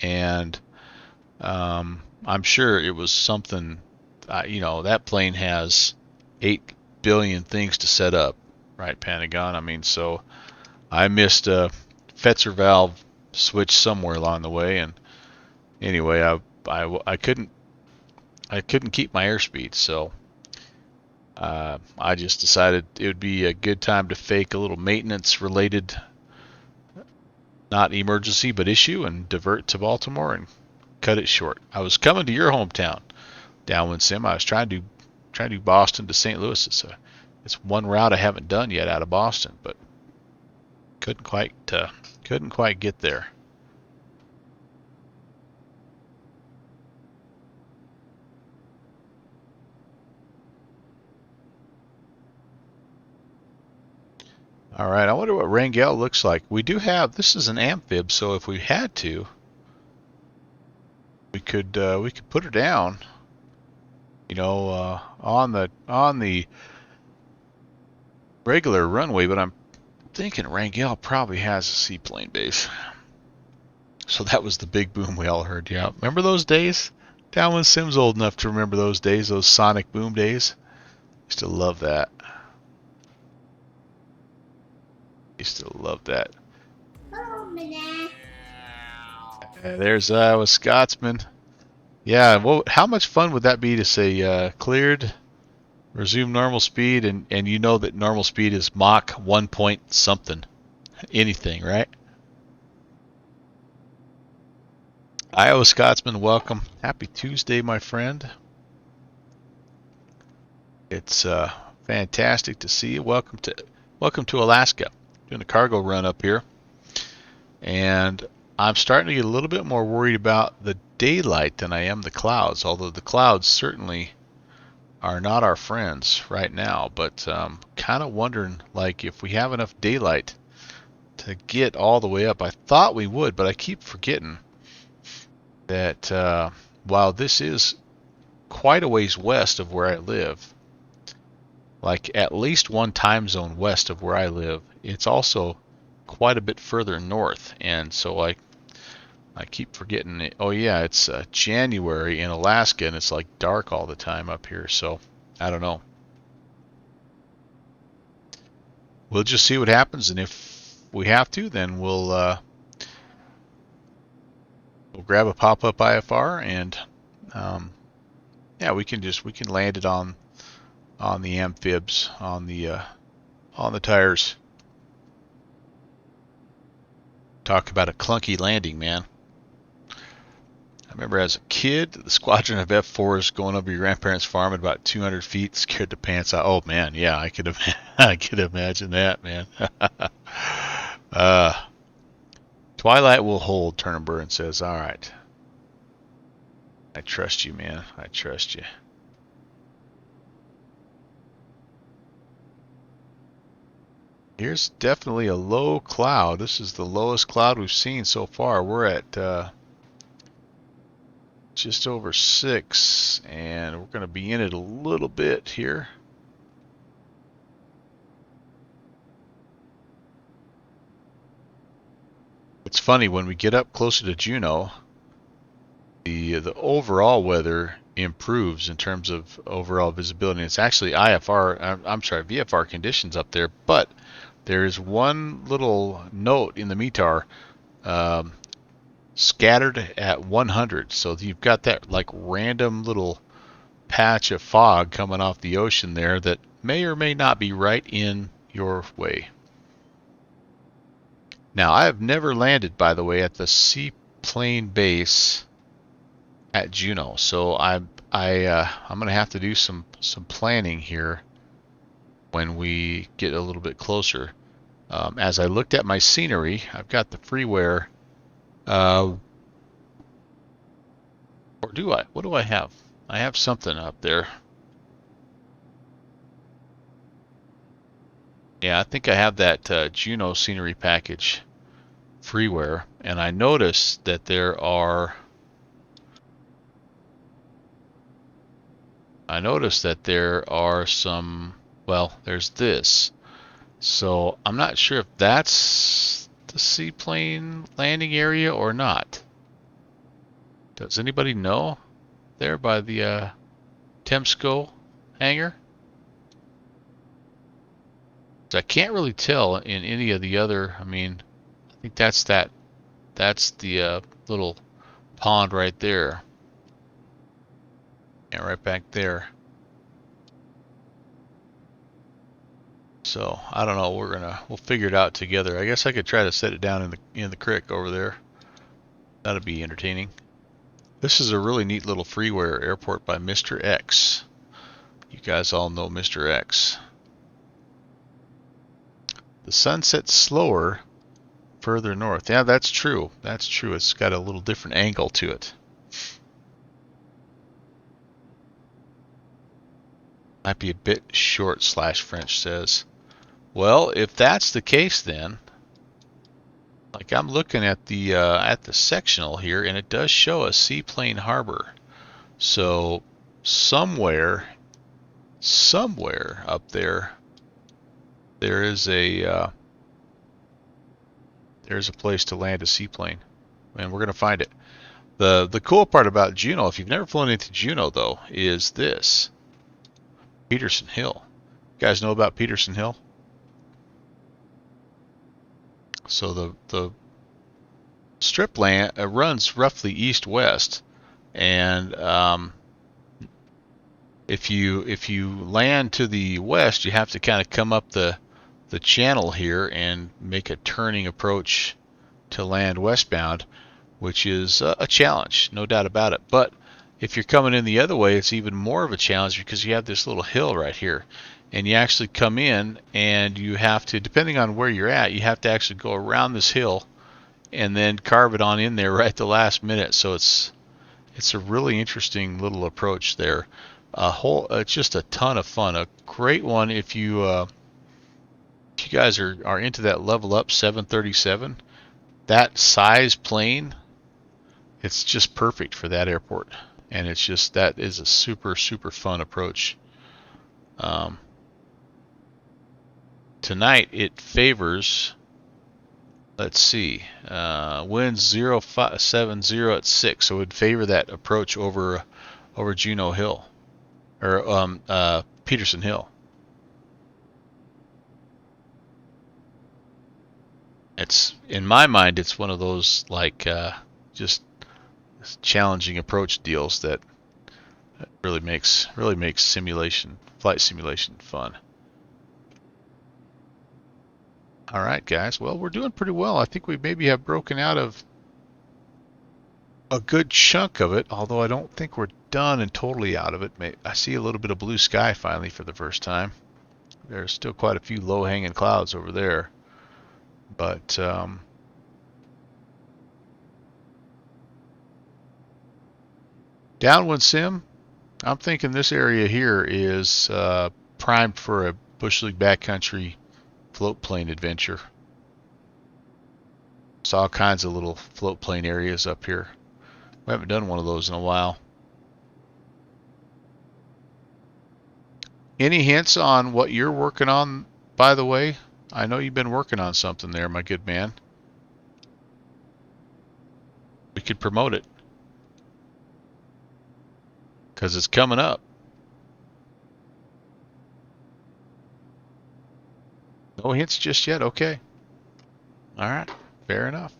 and I'm sure it was something. You know, that plane has 8 billion things to set up, right, Pentagon? I mean, so I missed a Fetzer valve switch somewhere along the way, and anyway, I couldn't keep my airspeed, so I just decided it would be a good time to fake a little maintenance related, not emergency, but issue, and divert to Baltimore and cut it short. I was coming to your hometown, Downwind Sim. I was trying to do Boston to St. Louis. It's one route I haven't done yet out of Boston, but couldn't quite get there. All right, I wonder what Rangel looks like. We do have, this is an amphib, so if we had to, we could put her down, you know, on the regular runway. But I'm thinking Rangel probably has a seaplane base. So that was the big boom we all heard. Yeah, remember those days? Downwind Sim's old enough to remember those days, those sonic boom days. Used to love that. Used to love that. There's a Scotsman. Yeah, well, how much fun would that be to say cleared, resume normal speed, and you know that normal speed is Mach 1 point something, anything, right? Iowa Scotsman, welcome. Happy Tuesday, my friend. It's fantastic to see you. Welcome to Alaska. Doing a cargo run up here, and I'm starting to get a little bit more worried about the daylight than I am the clouds. Although the clouds certainly are not our friends right now, but kind of wondering like if we have enough daylight to get all the way up. I thought we would, but I keep forgetting that while this is quite a ways west of where I live, like at least one time zone west of where I live, it's also quite a bit further north, and so I keep forgetting it. Oh yeah, it's January in Alaska, and it's like dark all the time up here, so I don't know. We'll just see what happens, and if we have to, then we'll grab a pop-up IFR, and yeah, we can land it on the amphibs, on the tires. Talk about a clunky landing, man. I remember as a kid, the squadron of F4s going over your grandparents' farm at about 200 feet scared the pants out. Oh man, yeah, I could I could imagine that, man. uh, Twilight will hold, Turnberg says. All right. I trust you, man. I trust you. Here's definitely a low cloud. This is the lowest cloud we've seen so far. We're at just over 6, and we're going to be in it a little bit here. It's funny, when we get up closer to Juneau, the overall weather improves in terms of overall visibility. It's actually VFR conditions up there, but there is one little note in the METAR scattered at 100. So you've got that like random little patch of fog coming off the ocean there that may or may not be right in your way. Now, I have never landed, by the way, at the seaplane base at Juneau, so I'm going to have to do some planning here when we get a little bit closer. As I looked at my scenery, I've got the freeware. Or do I? What do I have? I have something up there. Yeah, I think I have that Juneau scenery package freeware, and I noticed that there are some, well, there's this. So I'm not sure if that's the seaplane landing area or not. Does anybody know there by the Temsco hangar? I can't really tell in any of the other. I mean, I think that's the little pond right there. Yeah, right back there. So I don't know. We'll figure it out together. I guess I could try to set it down in the creek over there. That'd be entertaining. This is a really neat little freeware airport by Mr. X. You guys all know Mr. X. The sun sets slower further north. Yeah, that's true. That's true. It's got a little different angle to it. Might be a bit short, /French says. Well, if that's the case, then, like I'm looking at the sectional here, and it does show a seaplane harbor. So somewhere up there, there's a place to land a seaplane, and we're gonna find it. The cool part about Juneau, if you've never flown into Juneau though, is this Peterson Hill. You guys know about Peterson Hill? So the strip land runs roughly east-west, and if you land to the west, you have to kind of come up the channel here and make a turning approach to land westbound, which is a challenge, no doubt about it. But if you're coming in the other way, it's even more of a challenge because you have this little hill right here, and you actually come in and you have to, depending on where you're at, you have to actually go around this hill and then carve it on in there right at the last minute. So it's a really interesting little approach there. It's just a ton of fun. A great one if you guys are into that level up 737. That size plane, it's just perfect for that airport, and that is a super fun approach. Tonight it favors, let's see, winds 070 at 6, so it would favor that approach over Juneau Hill, or Peterson Hill. It's, in my mind, it's one of those like just challenging approach deals that really makes flight simulation fun. All right, guys. Well, we're doing pretty well. I think we maybe have broken out of a good chunk of it, although I don't think we're done and totally out of it. I see a little bit of blue sky finally for the first time. There's still quite a few low-hanging clouds over there, but downwind sim, I'm thinking this area here is primed for a Bush League backcountry float plane adventure. Saw all kinds of little float plane areas up here. We haven't done one of those in a while. Any hints on what you're working on, by the way? I know you've been working on something there, my good man. We could promote it, because it's coming up. No hints just yet? Okay. All right. Fair enough.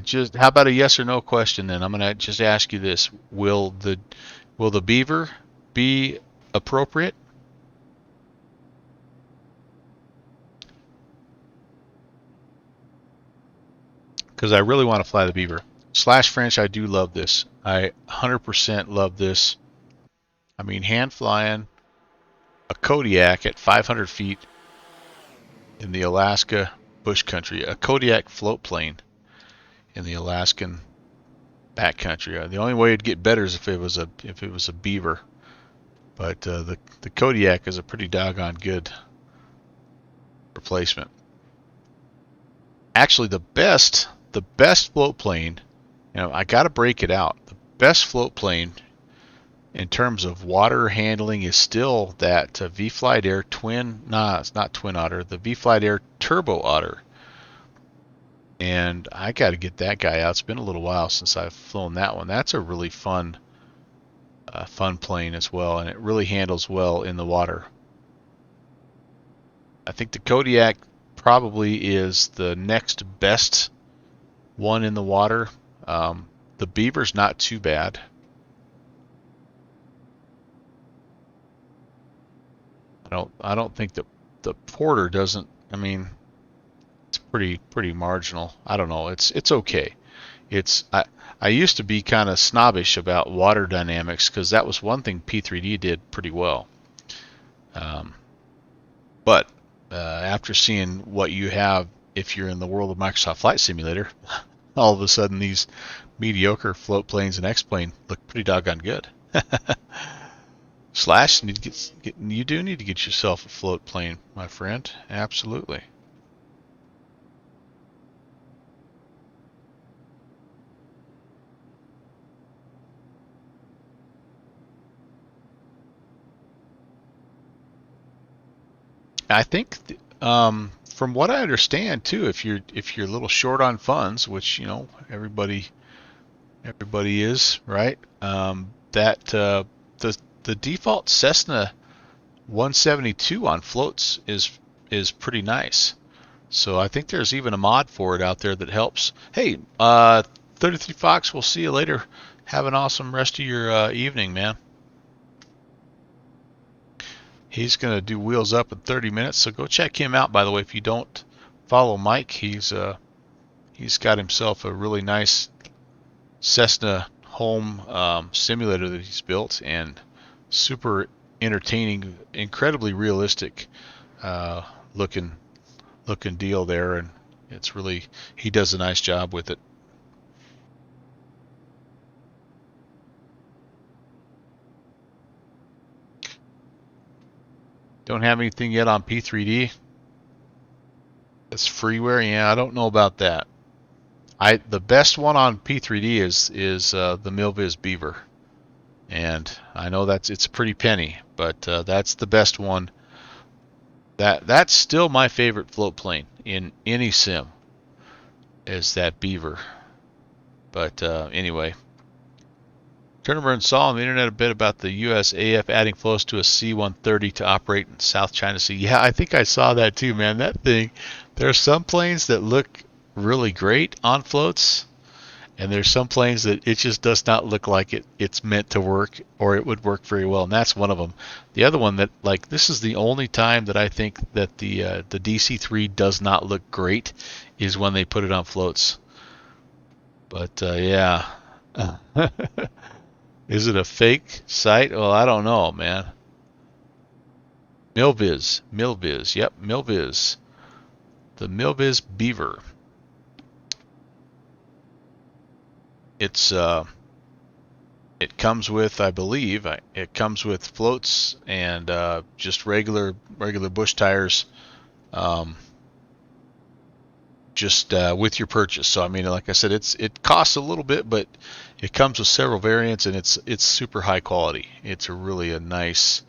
Just how about a yes or no question then? I'm gonna just ask you this: Will the beaver be appropriate? Because I really want to fly the beaver. /French, I do love this. I 100% love this. I mean, hand flying a Kodiak at 500 feet in the Alaska bush country, a Kodiak float plane in the Alaskan backcountry. The only way it'd get better is if it was a beaver, but the Kodiak is a pretty doggone good replacement. Actually, the best float plane, I got to break it out. The best float plane in terms of water handling is still that V-Flight Air Twin. Nah, it's not Twin Otter. The V-Flight Air Turbo Otter. and I got to get that guy out. It's been a little while since I've flown that one. That's a really fun plane as well, and it really handles well in the water. I think the Kodiak probably is the next best one in the water. The Beaver's not too bad. I don't think that the Porter doesn't. I mean, it's pretty marginal. I don't know. It's okay. It's I used to be kind of snobbish about water dynamics because that was one thing P3D did pretty well. But after seeing what you have if you're in the world of Microsoft Flight Simulator, all of a sudden these mediocre float planes and X-plane look pretty doggone good. Slash, you do need to get yourself a float plane, my friend. Absolutely. I think from what I understand too, if you're a little short on funds, which everybody is, right? That the default Cessna 172 on floats is pretty nice. So I think there's even a mod for it out there that helps. Hey, 33 Fox, we'll see you later. Have an awesome rest of your evening, man. He's going to do wheels up in 30 minutes, so go check him out. By the way, if you don't follow Mike, he's got himself a really nice Cessna home simulator that he's built, and super entertaining, incredibly realistic looking deal there, and it's really, he does a nice job with it. Don't have anything yet on P3D. That's freeware. Yeah, I don't know about that. The best one on P3D is the Milviz Beaver, and I know it's a pretty penny, but that's the best one. That's still my favorite float plane in any sim, is that Beaver. But anyway, Turnerburn saw on the internet a bit about the USAF adding floats to a C-130 to operate in South China Sea. Yeah, I think I saw that too, man. That thing, there are some planes that look really great on floats, and there's some planes that it just does not look like it's meant to work, or it would work very well, and that's one of them. The other one that, like, this is the only time that I think that the DC-3 does not look great is when they put it on floats. But yeah. Is it a fake site? Well, I don't know, man. Milviz, yep, Milviz. The Milviz Beaver. It comes with, I believe, it comes with floats and just regular bush tires, just with your purchase. So I mean, like I said, it costs a little bit, but it comes with several variants, and it's super high quality. It's a nice,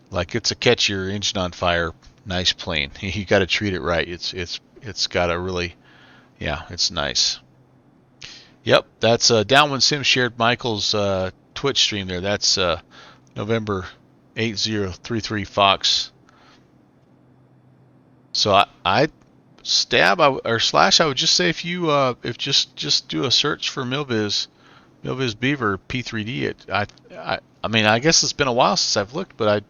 like, it's a catch your engine on fire nice plane. You got to treat it right. It's got a really, yeah, it's nice. Yep, that's Downwind Sim shared Michael's Twitch stream there. That's November 8033 Fox. So I stab or slash, I would just say, if you if just do a search for Milviz Beaver P3D. I mean, I guess it's been a while since I've looked, but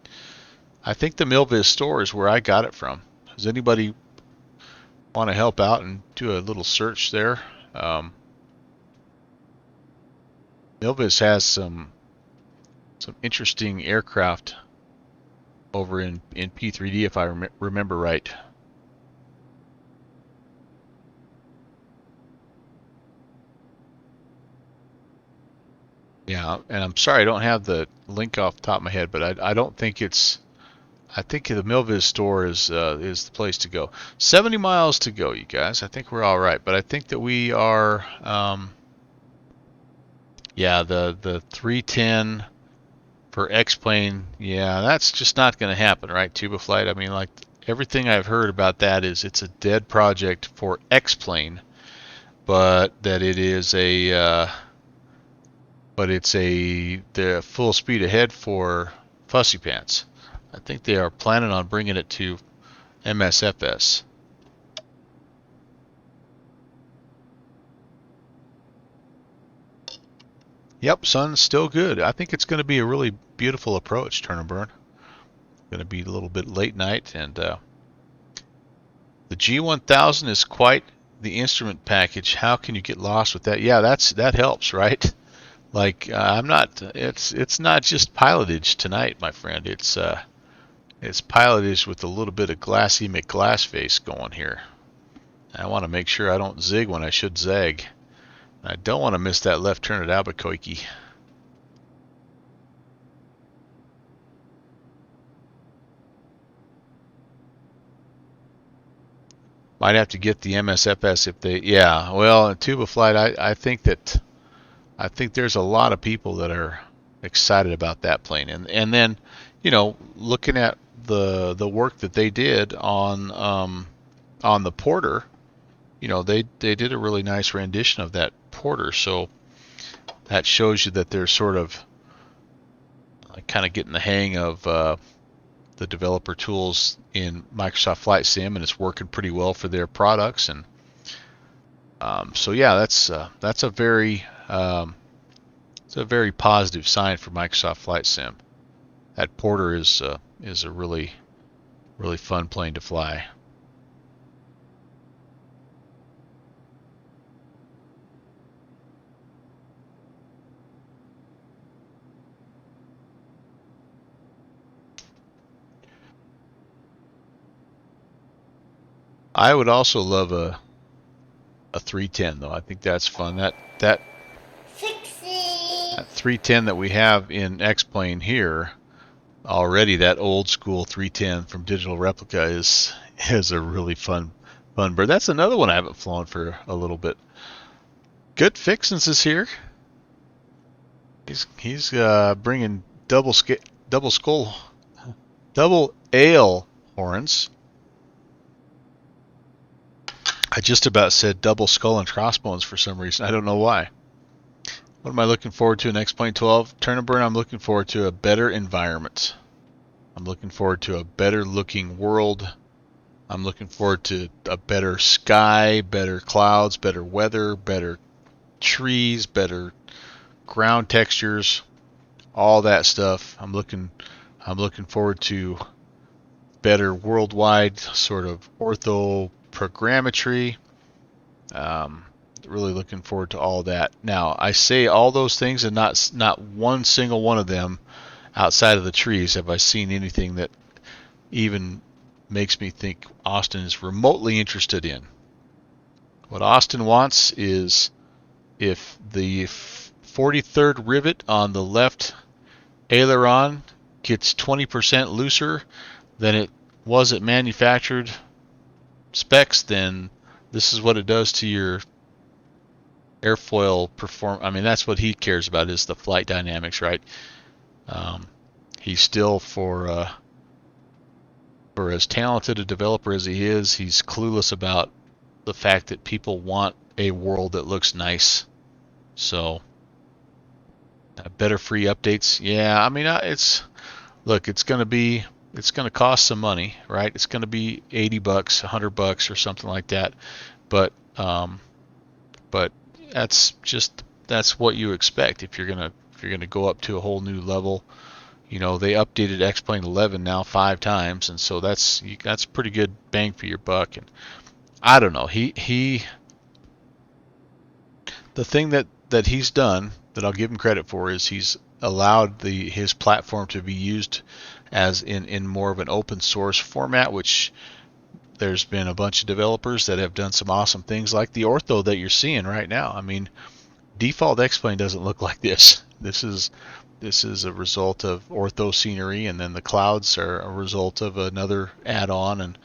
I think the Milviz store is where I got it from. Does anybody want to help out and do a little search there? Milviz has some interesting aircraft over in P3D, if I remember right. Yeah, and I'm sorry I don't have the link off the top of my head, but I don't think it's. I think the Milviz store is the place to go. 70 miles to go, you guys. I think we're all right, but I think that we are. Yeah, the 310 for X-plane. Yeah, that's just not going to happen, right? Tuba Flight. I mean, like, everything I've heard about that is it's a dead project for X-plane, but that it is the full speed ahead for Fussy Pants. I think they are planning on bringing it to MSFS. Yep, sun's still good. I think it's going to be a really beautiful approach, turn and burn. Going to be a little bit late night, and the G1000 is quite the instrument package. How can you get lost with that? Yeah, that helps, right? Like I'm not. It's not just pilotage tonight, my friend. It's pilotage with a little bit of glassy McGlassface going here. I want to make sure I don't zig when I should zag. I don't want to miss that left turn at Albuquerque. Might have to get the MSFS if they. Yeah, well, Tuba Flight. I think there's a lot of people that are excited about that plane, and then, looking at the work that they did on the Porter. They did a really nice rendition of that Porter, so that shows you that they're sort of kind of getting the hang of the developer tools in Microsoft Flight Sim, and it's working pretty well for their products. And so yeah, that's a very positive sign for Microsoft Flight Sim. That Porter is a really fun plane to fly. I would also love a 310 though. I think that's fun. That 310 that we have in X-Plane here already, that old school 310 from Digital Replica is a really fun bird. That's another one I haven't flown for a little bit. Good Fixins is here. He's bringing double ale horns. I just about said double skull and crossbones for some reason. I don't know why. What am I looking forward to in X-Plane 12? Turn and burn, I'm looking forward to a better environment. I'm looking forward to a better looking world. I'm looking forward to a better sky, better clouds, better weather, better trees, better ground textures, all that stuff. I'm looking forward to better worldwide sort of ortho programmetry. Really looking forward to all that. Now, I say all those things, and not one single one of them outside of the trees have I seen anything that even makes me think Austin is remotely interested in. What Austin wants is if the 43rd rivet on the left aileron gets 20% looser than it was at manufactured specs, then this is what it does to your airfoil I mean, that's what he cares about, is the flight dynamics, right? He's still, for as talented a developer as he is, he's clueless about the fact that people want a world that looks nice. So better free updates. Yeah, I mean, it's going to cost some money, right? It's going to be $80, $100 or something like that. But that's what you expect if you're gonna go up to a whole new level. They updated X-Plane 11 now 5 times, and so that's pretty good bang for your buck. And I don't know, the thing that he's done that I'll give him credit for is he's allowed his platform to be used as in more of an open source format, which there's been a bunch of developers that have done some awesome things, like the ortho that you're seeing right now. I mean, default X-Plane doesn't look like this. This is a result of ortho scenery, and then the clouds are a result of another add-on and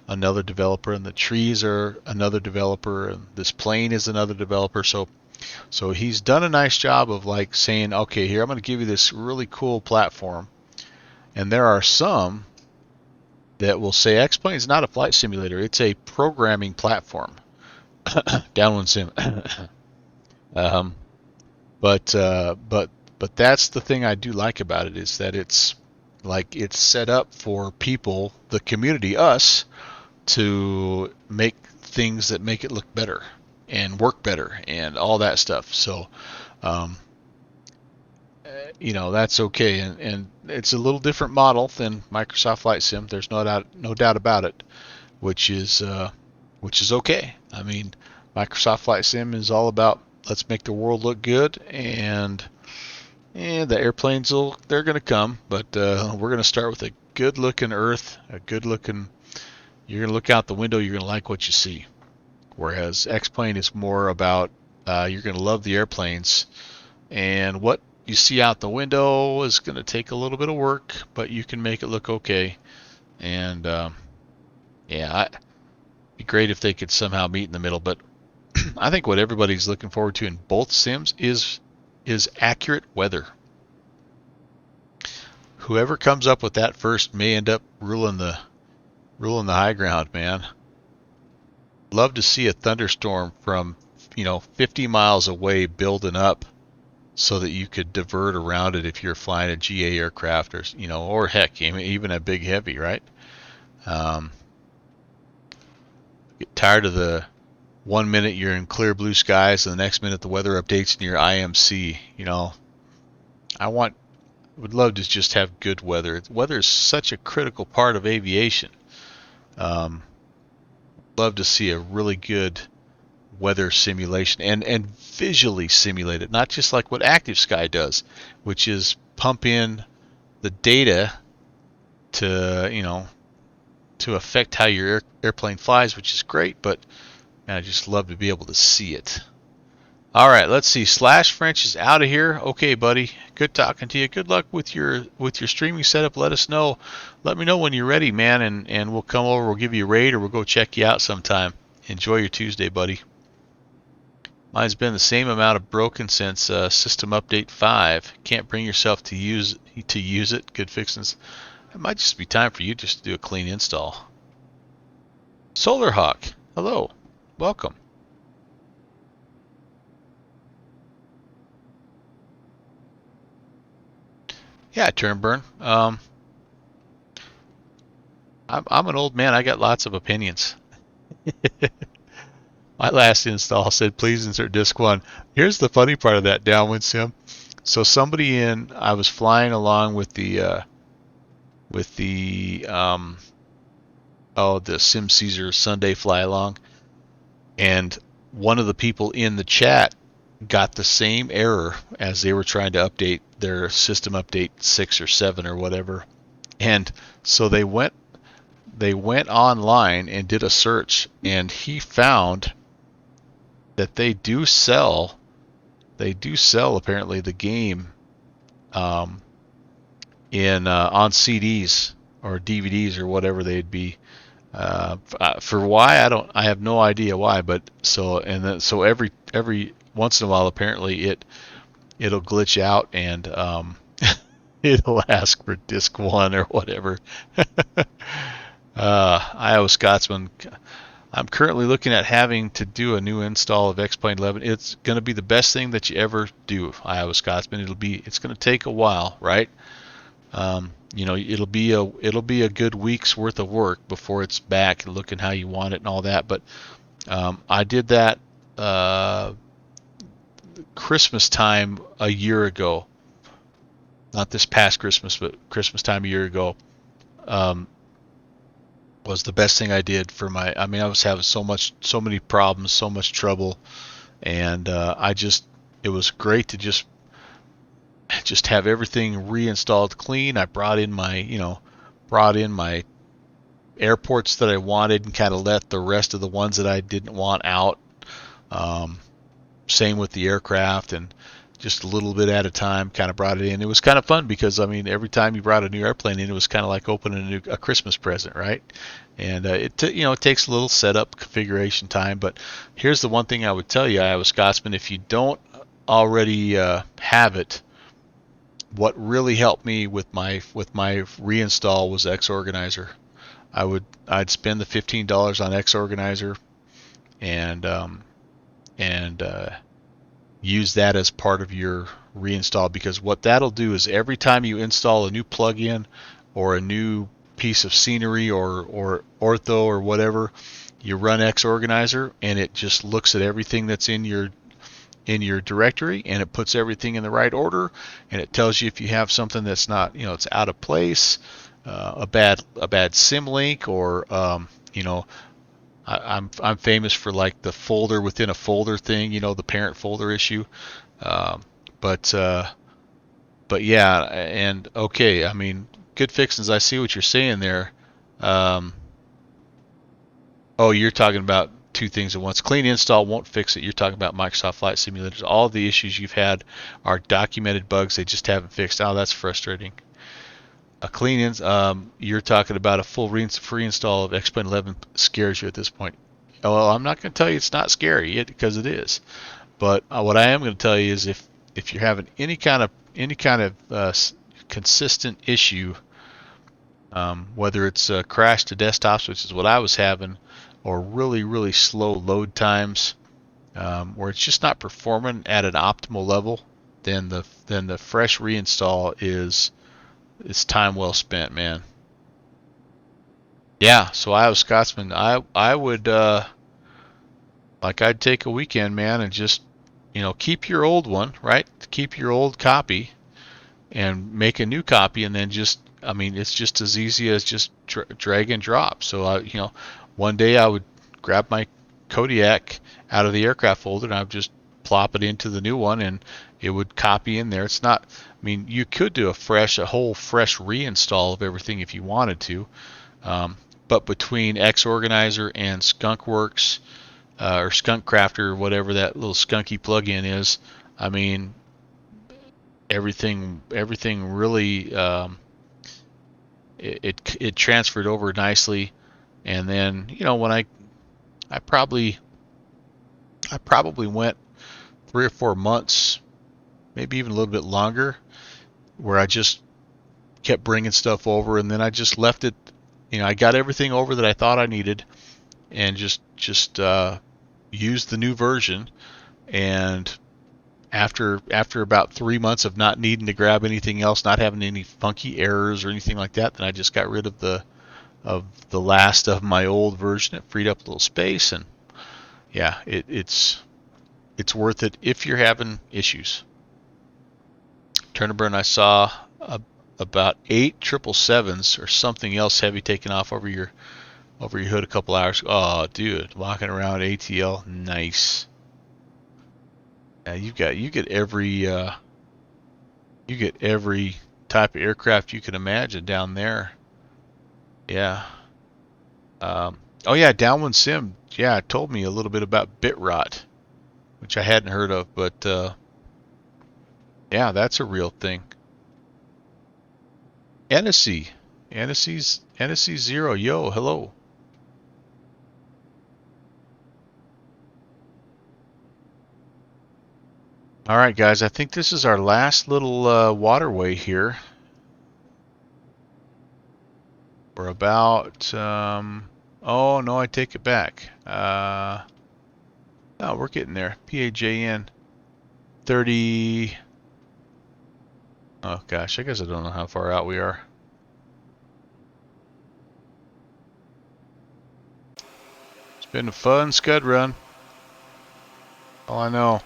another developer, and the trees are another developer, and this plane is another developer. So he's done a nice job of like saying, okay, here, I'm going to give you this really cool platform. And there are some that will say X-Plane is not a flight simulator, it's a programming platform. downwind sim. um, but that's the thing I do like about it, is that it's set up for people, the community, us, to make things that make it look better and work better and all that stuff. So, um, that's okay, and it's a little different model than Microsoft Flight Sim. There's no doubt about it, which is okay. I mean, Microsoft Flight Sim is all about, let's make the world look good, and the airplanes they're going to come, but we're going to start with a good looking Earth, a good looking. You're going to look out the window, you're going to like what you see. Whereas X-Plane is more about, you're going to love the airplanes, and what you see out the window is going to take a little bit of work, but you can make it look okay. And yeah, it'd be great if they could somehow meet in the middle. But I think what everybody's looking forward to in both sims is accurate weather. Whoever comes up with that first may end up ruling the high ground, man. Love to see a thunderstorm from 50 miles away building up, so that you could divert around it if you're flying a GA aircraft, or heck, even a big heavy, right? Um, get tired of the 1 minute you're in clear blue skies and the next minute the weather updates and you're IMC. I would love to just have good weather. Weather is such a critical part of aviation. Um, love to see a really good weather simulation and visually simulate it, not just like what Active Sky does, which is pump in the data to affect how your airplane flies, which is great, but man, I just love to be able to see it. All right, let's see. Slash French is out of here. Okay, buddy. Good talking to you. Good luck with your streaming setup. Let us know. Let me know when you're ready, man, and we'll come over. We'll give you a raid, or we'll go check you out sometime. Enjoy your Tuesday, buddy. Mine's been the same amount of broken since System Update 5. Can't bring yourself to use it. Good fixings. It might just be time for you just to do a clean install. Solarhawk, hello, welcome. Yeah, Turnburn. I'm an old man. I got lots of opinions. My last install said, please insert disk 1. Here's the funny part of that downwind sim. So I was flying along with the Sim Caesar Sunday fly along, and one of the people in the chat got the same error as they were trying to update their system update 6 or 7 or whatever. And so they went online and did a search, and he found that they do sell apparently the game in on CDs or DVDs or whatever they'd be. For why, I have no idea why, but so every once in a while apparently it'll glitch out, and it'll ask for disk 1 or whatever. Iowa Scotsman, I'm currently looking at having to do a new install of X-Plane 11. It's going to be the best thing that you ever do, Iowa Scotsman. It's going to take a while, right? It'll be a good week's worth of work before it's back looking how you want it and all that. But I did that Christmas time a year ago. Not this past Christmas, but Christmas time a year ago. Was the best thing I did for I was having so many problems, so much trouble, and it was great to just have everything reinstalled clean. I brought in my airports that I wanted and kind of let the rest of the ones that I didn't want out. Same with the aircraft, and just a little bit at a time kind of brought it in. It was kind of fun because every time you brought a new airplane in, it was kind of like opening a Christmas present, right? And it takes a little setup configuration time. But here's the one thing I would tell you, Iowa Scotsman, if you don't already have it, what really helped me with my reinstall was X Organizer. I'd spend the $15 on X Organizer. and and use that as part of your reinstall, because what that'll do is every time you install a new plugin or a new piece of scenery or ortho or whatever, you run X Organizer and it just looks at everything that's in your directory and it puts everything in the right order, and it tells you if you have something that's not, it's out of place, a bad sim link, or I'm famous for like the folder within a folder thing, the parent folder issue. Um, but but yeah, and okay, I mean, good fixins. I see what you're saying there. Um, oh, you're talking about two things at once. Clean install won't fix it. You're talking about Microsoft Flight Simulators. All the issues you've had are documented bugs. They just haven't fixed. Oh, that's frustrating. A you're talking about a full free install of X-Plane 11 scares you at this point. Well, I'm not going to tell you it's not scary, because it is. But what I am going to tell you is if you're having any kind of consistent issue, whether it's crash to desktops, which is what I was having, or really really slow load times, where it's just not performing at an optimal level, then the fresh reinstall is time well spent, man. Yeah, so I was Scotsman. I would I'd take a weekend, man, and just keep your old one, right? Keep your old copy and make a new copy, and then I mean, it's just as easy as just drag and drop. So one day I would grab my Kodiak out of the aircraft folder and I would just plop it into the new one, and it would copy in there. It's not. I mean, you could do a whole fresh reinstall of everything if you wanted to, um, but between X Organizer and Skunkworks, or Skunk Crafter, whatever that little skunky plugin is, I mean, everything really, it transferred over nicely. And then when I probably I probably went 3 or 4 months, maybe even a little bit longer, where I just kept bringing stuff over, and then I just left it. I got everything over that I thought I needed, and just used the new version. And after about 3 months of not needing to grab anything else, not having any funky errors or anything like that, then I just got rid of the last of my old version. It freed up a little space, and yeah, it's worth it if you're having issues. Turnaburn, I saw about 8 777s or something else heavy taking off over your hood a couple hours. Oh, dude, walking around ATL, nice. Yeah, you get every type of aircraft you can imagine down there. Yeah. Oh yeah, Downwind Sim. Yeah, it told me a little bit about bit rot, which I hadn't heard of, but yeah, that's a real thing. Annecy, Annecy Zero. Yo, hello. All right, guys. I think this is our last little waterway here. We're about. Oh no, I take it back. No, we're getting there. PAJN 30. Oh gosh, I guess I don't know how far out we are. It's been a fun scud run. All I know.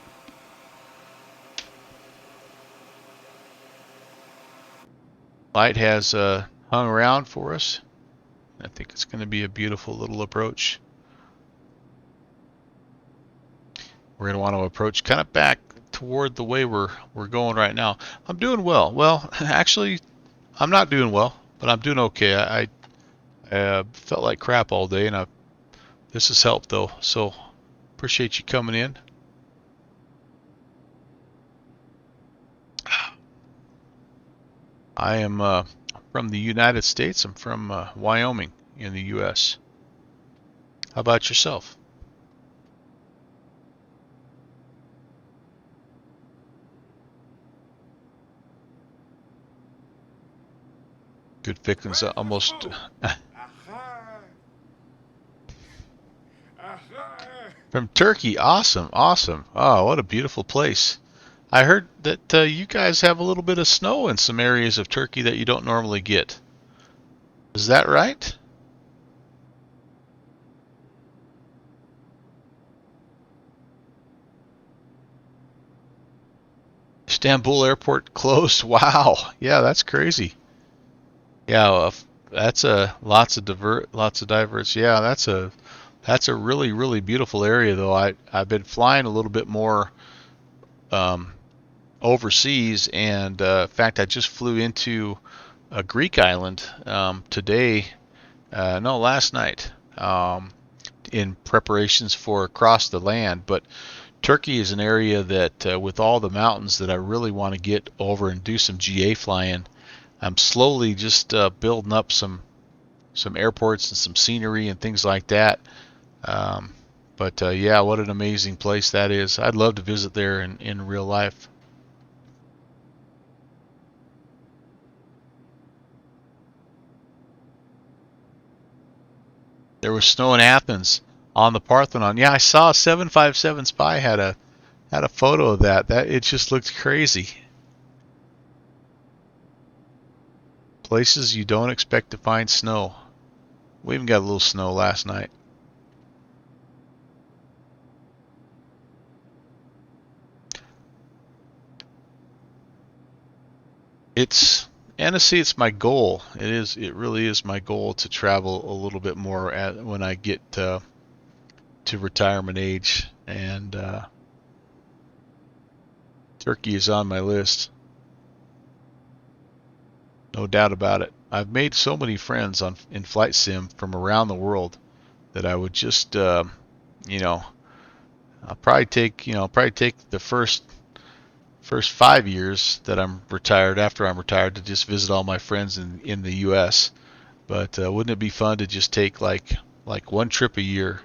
Light has hung around for us. I think it's going to be a beautiful little approach. We're going to want to approach kind of back toward the way we're going right now. I'm doing well. Well, actually, I'm not doing well, but I'm doing okay. I felt like crap all day, and this has helped though. So appreciate you coming in. I am from the United States. I'm from Wyoming in the U.S. How about yourself? Good fixins. Almost. From Turkey. Awesome, awesome. Oh, what a beautiful place. I heard that you guys have a little bit of snow in some areas of Turkey that you don't normally get. Is that right? Istanbul airport closed. Wow. Yeah, that's crazy. Yeah, that's a lots of diverse. Yeah, that's a really really beautiful area though. I've been flying a little bit more um, overseas, and in fact, I just flew into a Greek island today. No, last night. In preparations for across the land, but Turkey is an area that, with all the mountains, that I really want to get over and do some GA flying. I'm slowly just building up some airports and some scenery and things like that. Um, but yeah, what an amazing place that is. I'd love to visit there in real life. There was snow in Athens on the Parthenon. Yeah, I saw 757 Spy had a photo of that. That it just looked crazy. Places you don't expect to find snow. We even got a little snow last night. It's Annecy, it's my goal. It really is my goal to travel a little bit more when I get to retirement age, and Turkey is on my list, no doubt about it. I've made so many friends in flight sim from around the world that I would just, you know, I'll probably take the first 5 years that I'm retired, after I'm retired, to just visit all my friends in the U.S. But wouldn't it be fun to just take like one trip a year,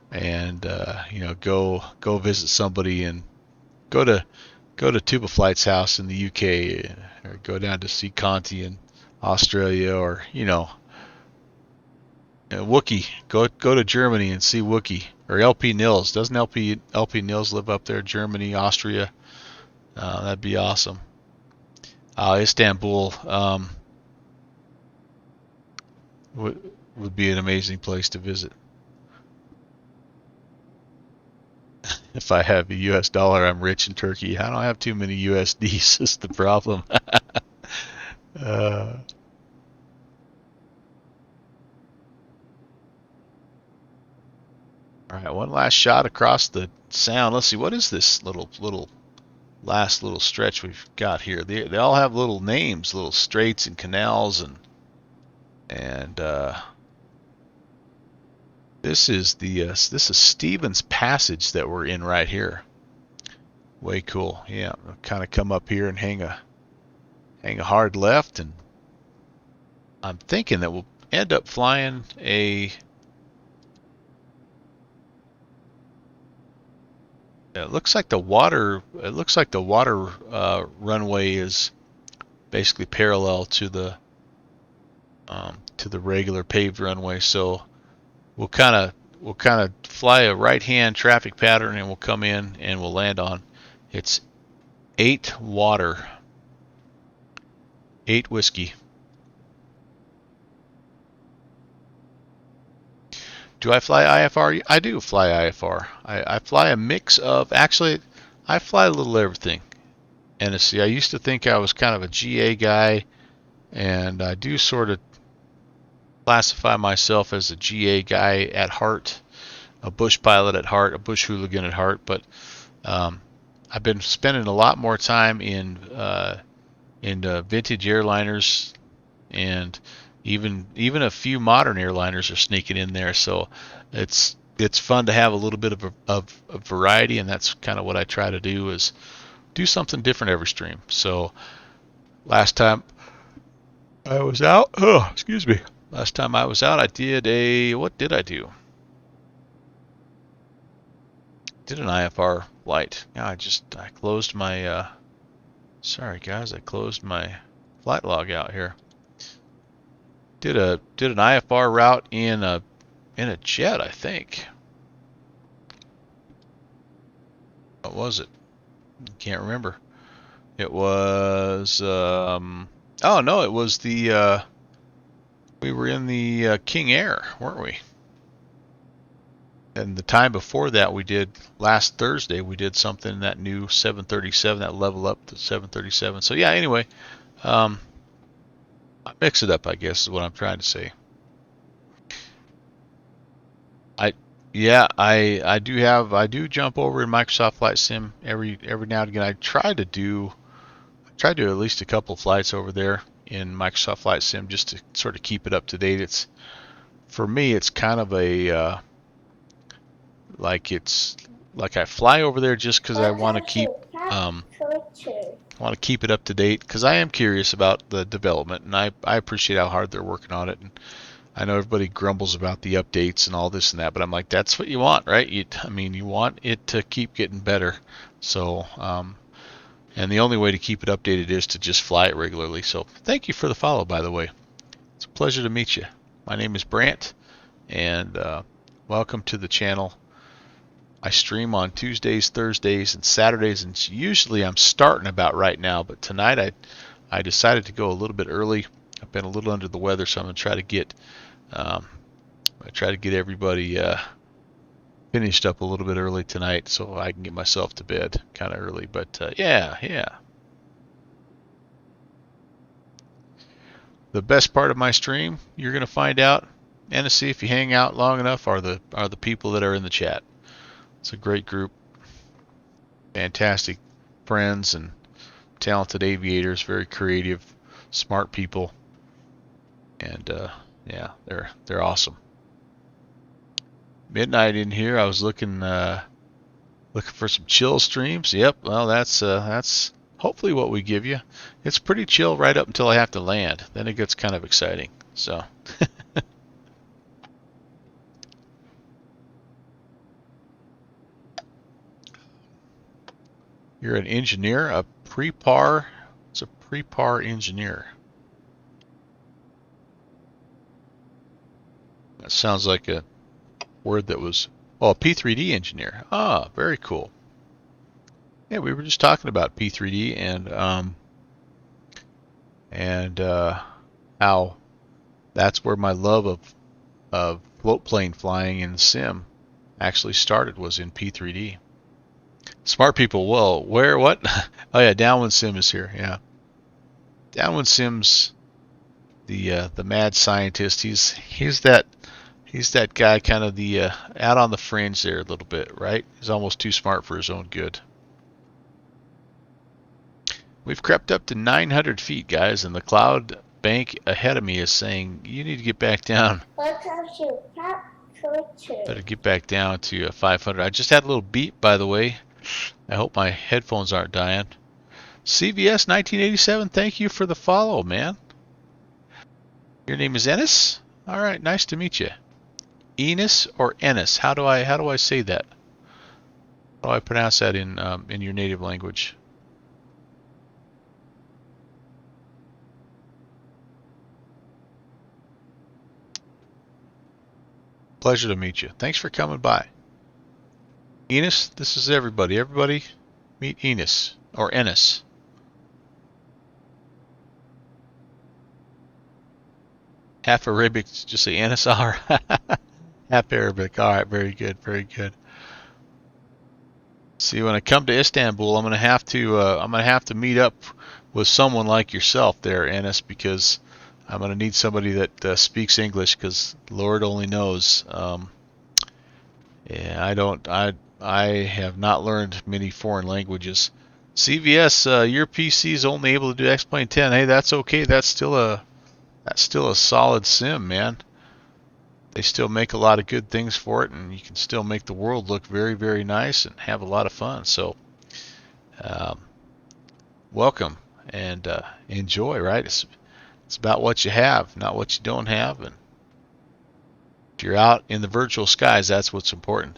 and go visit somebody, and go to go to Tuba Flight's house in the UK, or go down to see Conti in Australia, or Wookie. Go to Germany and see Wookie, or LP Nils. Doesn't LP Nils live up there? Germany, Austria. That'd be awesome. Istanbul would be an amazing place to visit. If I have a U.S. dollar, I'm rich in Turkey. I don't have too many USDs. Is the problem. uh, all right, one last shot across the sound. Let's see, what is this little last little stretch we've got here? They all have little names, little straits and canals, and this is Stevens Passage that we're in right here. Way cool. Yeah, I'll kind of come up here and hang a hard left, and I'm thinking that we'll end up flying a. It looks like the water. It looks like the water runway is basically parallel to the regular paved runway. So we'll kind of fly a right-hand traffic pattern, and we'll come in and we'll land on. It's 8 water, 8 whiskey. Do I fly IFR? I do fly IFR. I fly a mix of, actually, I fly a little everything. And see, I used to think I was kind of a GA guy, and I do sort of classify myself as a GA guy at heart, a bush pilot at heart, a bush hooligan at heart. But um, I've been spending a lot more time in vintage airliners, and even a few modern airliners are sneaking in there. So it's fun to have a little bit of variety, and that's kind of what I try to do, is do something different every stream. So last time I was out, oh, excuse me. Last time I was out, I did what did I do? Did an IFR flight. Yeah, I closed my, sorry guys, I closed my flight log out here. Did an IFR route in a jet, I think. was it? Can't remember. It was, oh no, it was the, we were in the King Air, weren't we? And the time before that, we did, last Thursday, we did something in that new 737, that level up to 737. So yeah, anyway, I mix it up, I guess, is what I'm trying to say. I do jump over in Microsoft Flight Sim every now and again. I try to do at least a couple flights over there in Microsoft Flight Sim just to sort of keep it up to date. It's, for me, it's kind of a it's like I fly over there just because I want to keep it up to date, because I am curious about the development, and I appreciate how hard they're working on it. And I know everybody grumbles about the updates and all this and that, but I'm like, that's what you want, right? You want it to keep getting better. So, and the only way to keep it updated is to just fly it regularly. So thank you for the follow, by the way. It's a pleasure to meet you. My name is Brant, and welcome to the channel. I stream on Tuesdays, Thursdays, and Saturdays, and usually I'm starting about right now, but tonight I decided to go a little bit early. I've been a little under the weather, so I'm going to try to get everybody finished up a little bit early tonight so I can get myself to bed kind of early. But yeah. The best part of my stream, you're going to find out, and see if you hang out long enough, are the people that are in the chat. It's a great group, fantastic friends and talented aviators, very creative, smart people, and yeah, they're awesome. Midnight in here. I was looking for some chill streams. Yep. Well, that's hopefully what we give you. It's pretty chill right up until I have to land. Then it gets kind of exciting. So. You're an engineer, a pre-par. It's a pre-par engineer. That sounds like a word that was, oh, a P3D engineer. Ah, very cool. Yeah, we were just talking about P3D and how that's where my love of float plane flying in the sim actually started, was in P3D. Smart people, well, where, what? Oh yeah, Downwind Sim is here. Yeah, Downwind Sim's the mad scientist. He's that guy, kind of the out on the fringe there a little bit, right? He's almost too smart for his own good. We've crept up to 900 feet, guys, and the cloud bank ahead of me is saying, you need to get back down. Better get back down to 500. I just had a little beep, by the way. I hope my headphones aren't dying. CVS 1987, thank you for the follow, man. Your name is Ennis? All right, nice to meet you. Enos or Ennis? How do I say that? How do I pronounce that in your native language? Pleasure to meet you. Thanks for coming by. Enos, this is everybody. Everybody meet Enos or Ennis. Half Arabic, just say Ennis. All right. Half Arabic. All right, very good, very good. See, when I come to Istanbul, I'm gonna have to meet up with someone like yourself there, Ennis, because I'm gonna need somebody that speaks English, because Lord only knows. Yeah, I have not learned many foreign languages. CVS, your PC is only able to do X-Plane 10. Hey, that's okay. That's still a solid sim, man. They still make a lot of good things for it, and you can still make the world look very, very nice and have a lot of fun. So, welcome and enjoy. Right? It's about what you have, not what you don't have. And if you're out in the virtual skies, that's what's important.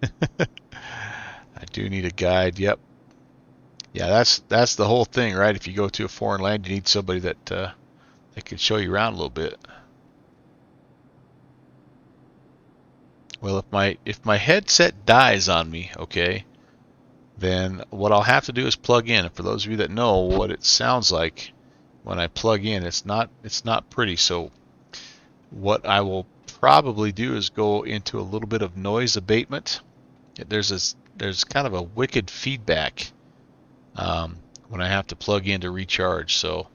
I do need a guide. Yep. Yeah, that's the whole thing, right? If you go to a foreign land, you need somebody that can show you around a little bit. Well, if my headset dies on me, okay, then what I'll have to do is plug in. And for those of you that know what it sounds like when I plug in, it's not pretty. So what I will probably do is go into a little bit of noise abatement. There's kind of a wicked feedback when I have to plug in to recharge. So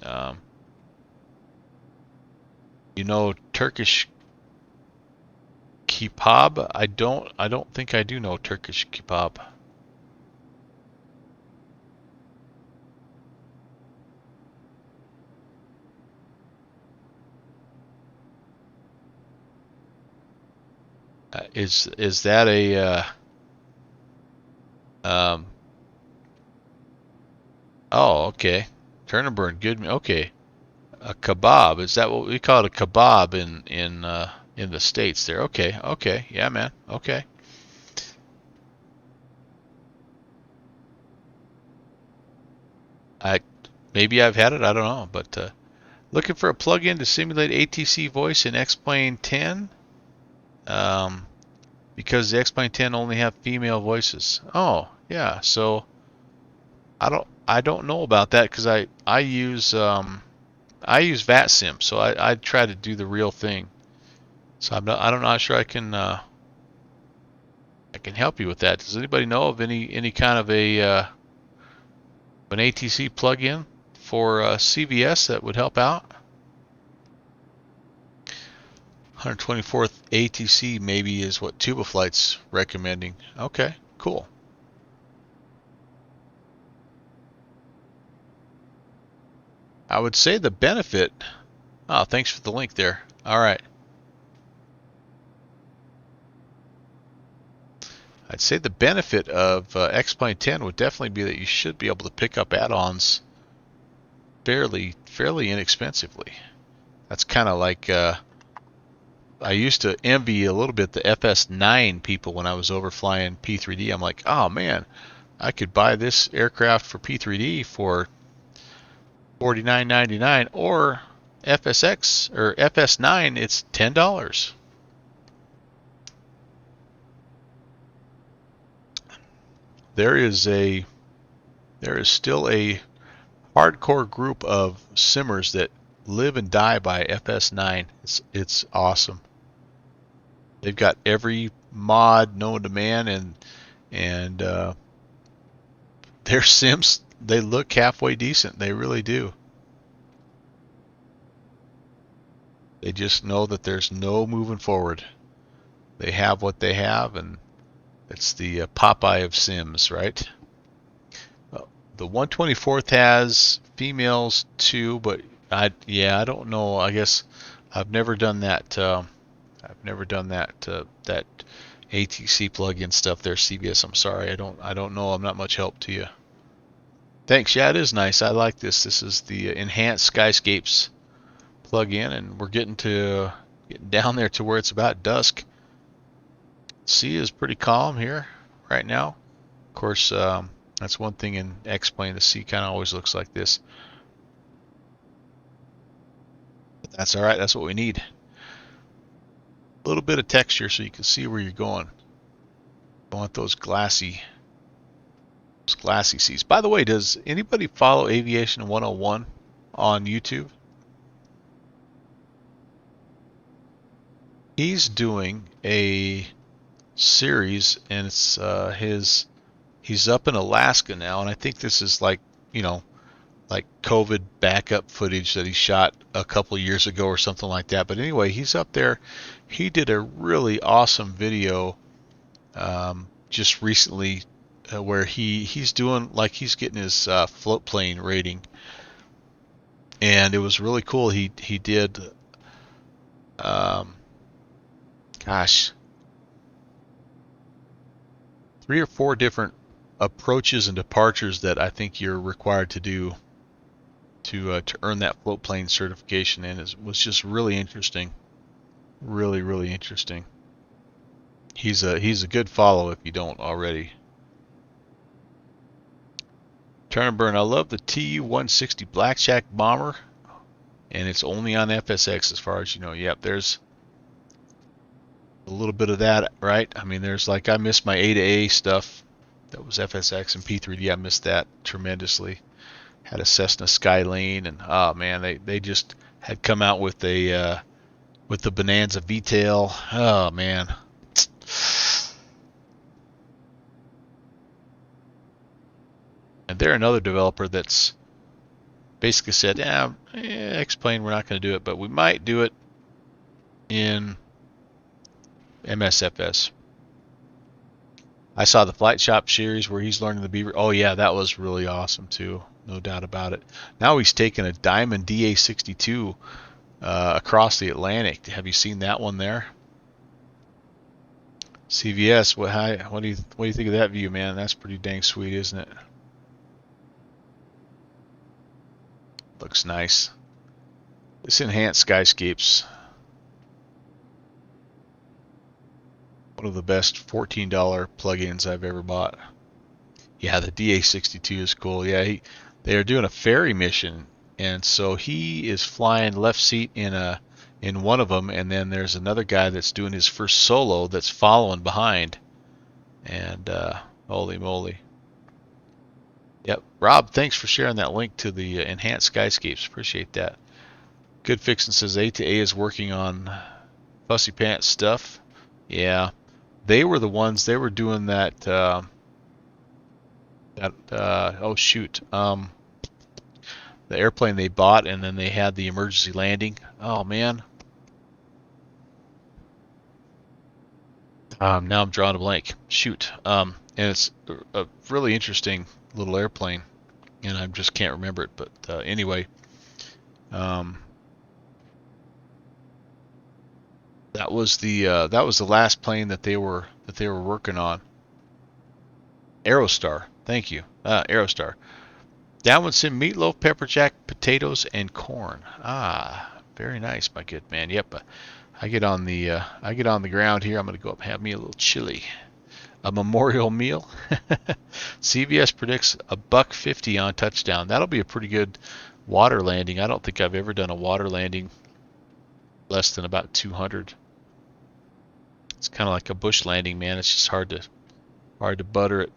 um, you know Turkish kebab? I don't think I do know Turkish kebab. Is that a um, oh, okay. Turn and burn, good. Okay, a kebab. Is that what we call it? A kebab in the States there? Okay, okay, yeah, man. Okay. I maybe I've had it. I don't know, but looking for a plugin to simulate ATC voice in X-Plane 10. Um, because the X-Plane 10 only have female voices. Oh, yeah. So I don't know about that because I use VATSIM, so I try to do the real thing. So I'm not sure I can help you with that. Does anybody know of any kind of a an ATC plugin for CVS that would help out? 124th ATC maybe is what Tuba Flight's recommending. Okay, cool. I would say the benefit. Oh, thanks for the link there. All right. I'd say the benefit of X-Plane 10 would definitely be that you should be able to pick up add-ons fairly inexpensively. That's kind of like I used to envy a little bit the FS9 people when I was overflying P3D. I'm like, oh man, I could buy this aircraft for P3D for $49.99, or FSX or FS9, it's $10. There is a there is still a hardcore group of simmers that live and die by FS9. It's awesome. They've got every mod known to man, and their sims, they look halfway decent. They really do. They just know that there's no moving forward. They have what they have, and it's the Popeye of sims, right? Well, the 124th has females too, but I don't know. I guess I've never done that. I've never done that ATC plugin stuff there, CBS. I'm sorry, I don't know. I'm not much help to you. Thanks. Yeah, it is nice. I like this. This is the enhanced skyscapes plugin, and we're getting down there to where it's about dusk. Sea is pretty calm here right now. Of course, that's one thing in X-Plane. The sea kind of always looks like this. But that's all right. That's what we need. A little bit of texture so you can see where you're going. You want those glassy seas. By the way, does anybody follow Aviation 101 on YouTube? He's doing a series, and it's he's up in Alaska now, and I think this is like, you know, like COVID backup footage that he shot a couple years ago or something like that. But anyway, he's up there. He did a really awesome video just recently where he's doing, like, he's getting his float plane rating, and it was really cool. He did um, gosh, 3 or 4 different approaches and departures that I think you're required to do to earn that float plane certification, and it was just really interesting, really interesting. He's a good follow if you don't already. Turn and burn. I love the Tu-160 Blackjack bomber, and it's only on FSX as far as you know. Yep, there's a little bit of that, right? I mean, there's like I missed my A to A stuff. That was FSX and P3D. I missed that tremendously. Had a Cessna Skylane, and oh man, they just had come out with the Bonanza V-tail. Oh man. And they're another developer that's basically said, yeah, explain we're not going to do it, but we might do it in MSFS. I saw the Flight Shop series where he's learning the Beaver. Oh yeah, that was really awesome too. No doubt about it. Now he's taking a Diamond DA62 across the Atlantic. Have you seen that one there? CVS. What do you think of that view, man? That's pretty dang sweet, isn't it? Looks nice. This enhanced skyscapes. One of the best $14 plugins I've ever bought. Yeah, the DA62 is cool. Yeah, they are doing a ferry mission, and so he is flying left seat in one of them, and then there's another guy that's doing his first solo that's following behind. And holy moly! Yep, Rob, thanks for sharing that link to the enhanced skyscapes. Appreciate that. Good Fixin' says A2A is working on Fussy Pants stuff. Yeah, they were the ones. They were doing that. Oh shoot. The airplane they bought, and then they had the emergency landing. Oh man. Now I'm drawing a blank. Shoot. And it's a really interesting little airplane, and I just can't remember it. But anyway, um, that was the last plane that they were working on. Aerostar. Thank you. Aerostar. That one's in meatloaf, pepper jack, potatoes, and corn. Ah, very nice, my good man. Yep. I get on the ground here. I'm gonna go up and have me a little chili. A memorial meal. CVS predicts $1.50 on touchdown. That'll be a pretty good water landing. I don't think I've ever done a water landing less than about 200. It's kind of like a bush landing, man. It's just hard to butter it.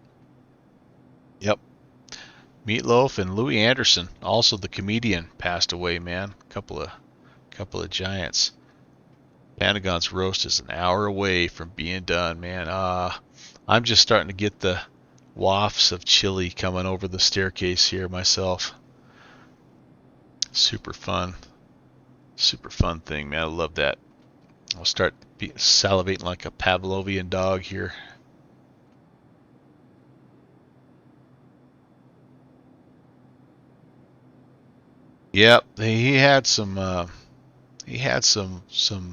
Yep. Meatloaf and Louis Anderson, also the comedian, passed away, man. Couple of giants. Pentagon's roast is an hour away from being done, man. I'm just starting to get the wafts of chili coming over the staircase here myself. Super fun thing, man. I love that. I'll start salivating like a Pavlovian dog here. Yep, he had some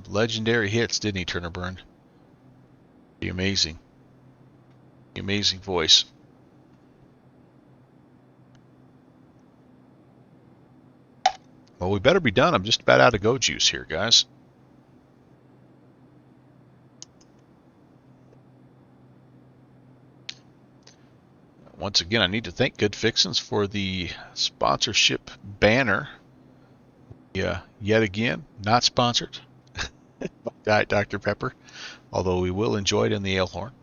legendary hits, didn't he, Turner Burn? The amazing voice. Well, we better be done. I'm just about out of go juice here, guys. Once again, I need to thank Good Fixins for the sponsorship banner. Yeah, yet again, not sponsored by Diet Dr. Pepper, although we will enjoy it in the ale horn.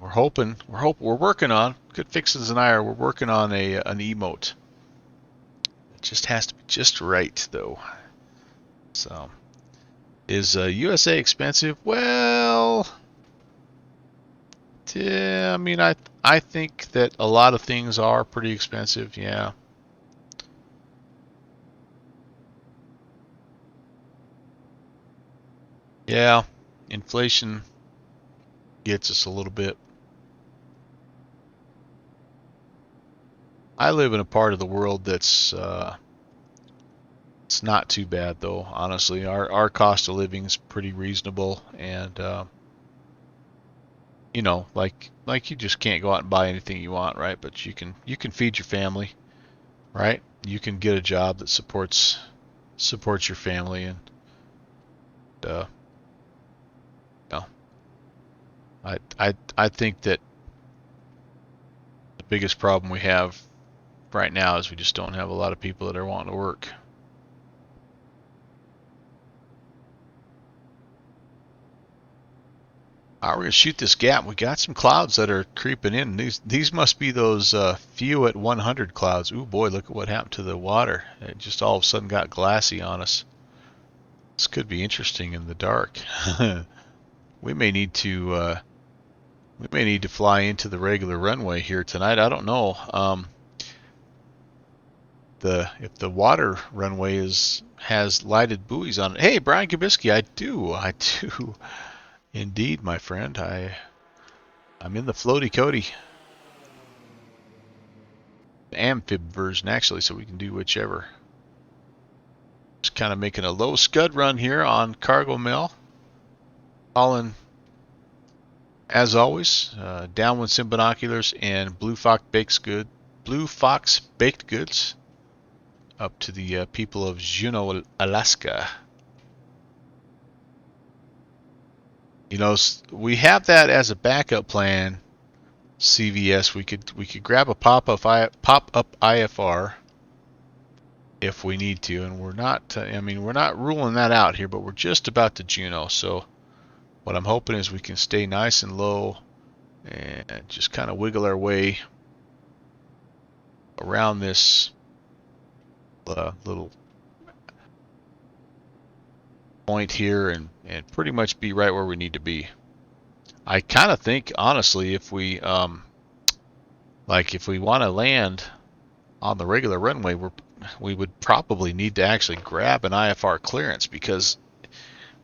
We're working on, Good Fixins and we're working on an emote. It just has to be just right, though. So, is USA expensive? Well, I mean, I think that a lot of things are pretty expensive. Yeah. Yeah, inflation gets us a little bit. I live in a part of the world that's it's not too bad though. Honestly, our cost of living is pretty reasonable, and you know, like you just can't go out and buy anything you want, right? But you can feed your family, right? You can get a job that supports your family, and uh, you know, I think that the biggest problem we have right now is we just don't have a lot of people that are wanting to work. We're going to shoot this gap. We got some clouds that are creeping in. These must be those few at 100 clouds. Ooh boy, look at what happened to the water. It just all of a sudden got glassy on us. This could be interesting in the dark. We may need to fly into the regular runway here tonight. I don't know. If the water runway has lighted buoys on it. Hey, Brian Kabisky, I do indeed, my friend. I'm in the Floaty Kodi amphib version actually, so we can do whichever. Just kind of making a low scud run here on CargoMel. Calling, as always, downwind sim binoculars and Blue Fox baked goods up to the people of Juneau, Alaska. You know, we have that as a backup plan. CVS, we could grab a pop-up IFR if we need to, and we're not. I mean, we're not ruling that out here, but we're just about to Juneau. So what I'm hoping is we can stay nice and low and just kind of wiggle our way around this little point here and pretty much be right where we need to be. I kind of think, honestly, if we if we want to land on the regular runway, we would probably need to actually grab an IFR clearance, because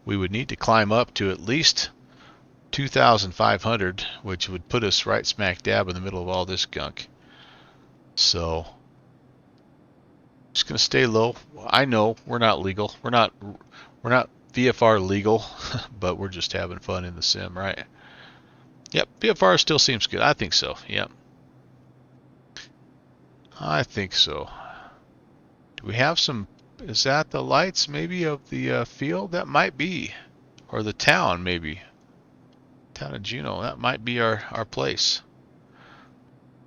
we would need to climb up to at least 2,500, which would put us right smack dab in the middle of all this gunk. So just gonna stay low. I know we're not legal. We're not VFR legal, but we're just having fun in the sim, right? Yep, VFR still seems good. I think so. Yep. I think so. Do we have some? Is that the lights maybe of the field? That might be. Or the town maybe. Town of Juneau. That might be our place.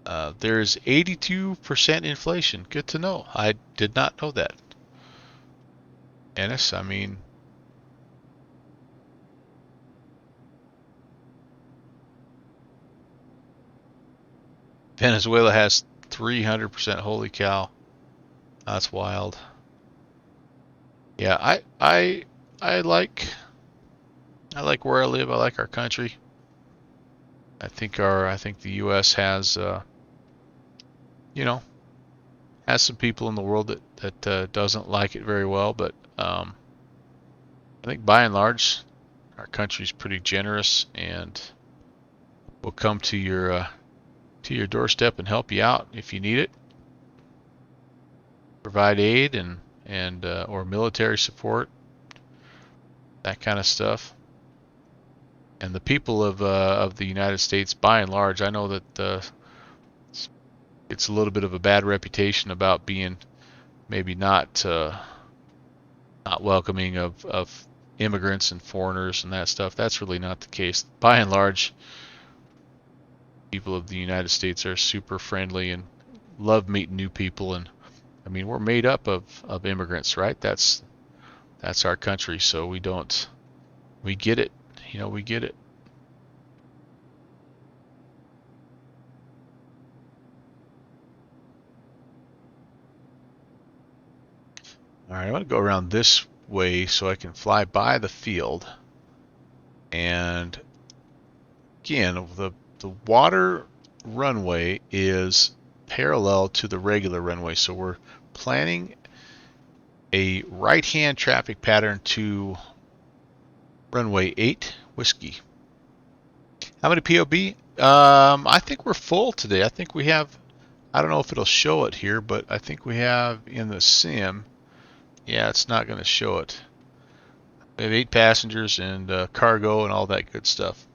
There's 82% inflation. Good to know. I did not know that. Ennis, I mean, Venezuela has 300%. Holy cow. That's wild. Yeah, I like where I live. I like our country. I think the U.S. has has some people in the world that doesn't like it very well, but I think by and large our country's pretty generous and will come to your doorstep and help you out if you need it. Provide aid and or military support, that kind of stuff. And the people of the United States, by and large, I know that it's a little bit of a bad reputation about being maybe not welcoming of immigrants and foreigners and that stuff. That's really not the case. By and large, people of the United States are super friendly and love meeting new people. And I mean, we're made up of immigrants, right? That's our country, so we get it. We get it. All right, I want to go around this way so I can fly by the field. And again, the water runway is parallel to the regular runway, so we're planning a right-hand traffic pattern to runway 8 Whiskey. How many POB? I think we're full today. I think we have, I don't know if it'll show it here, but I think we have in the sim, yeah, it's not going to show it. We have 8 passengers and cargo and all that good stuff.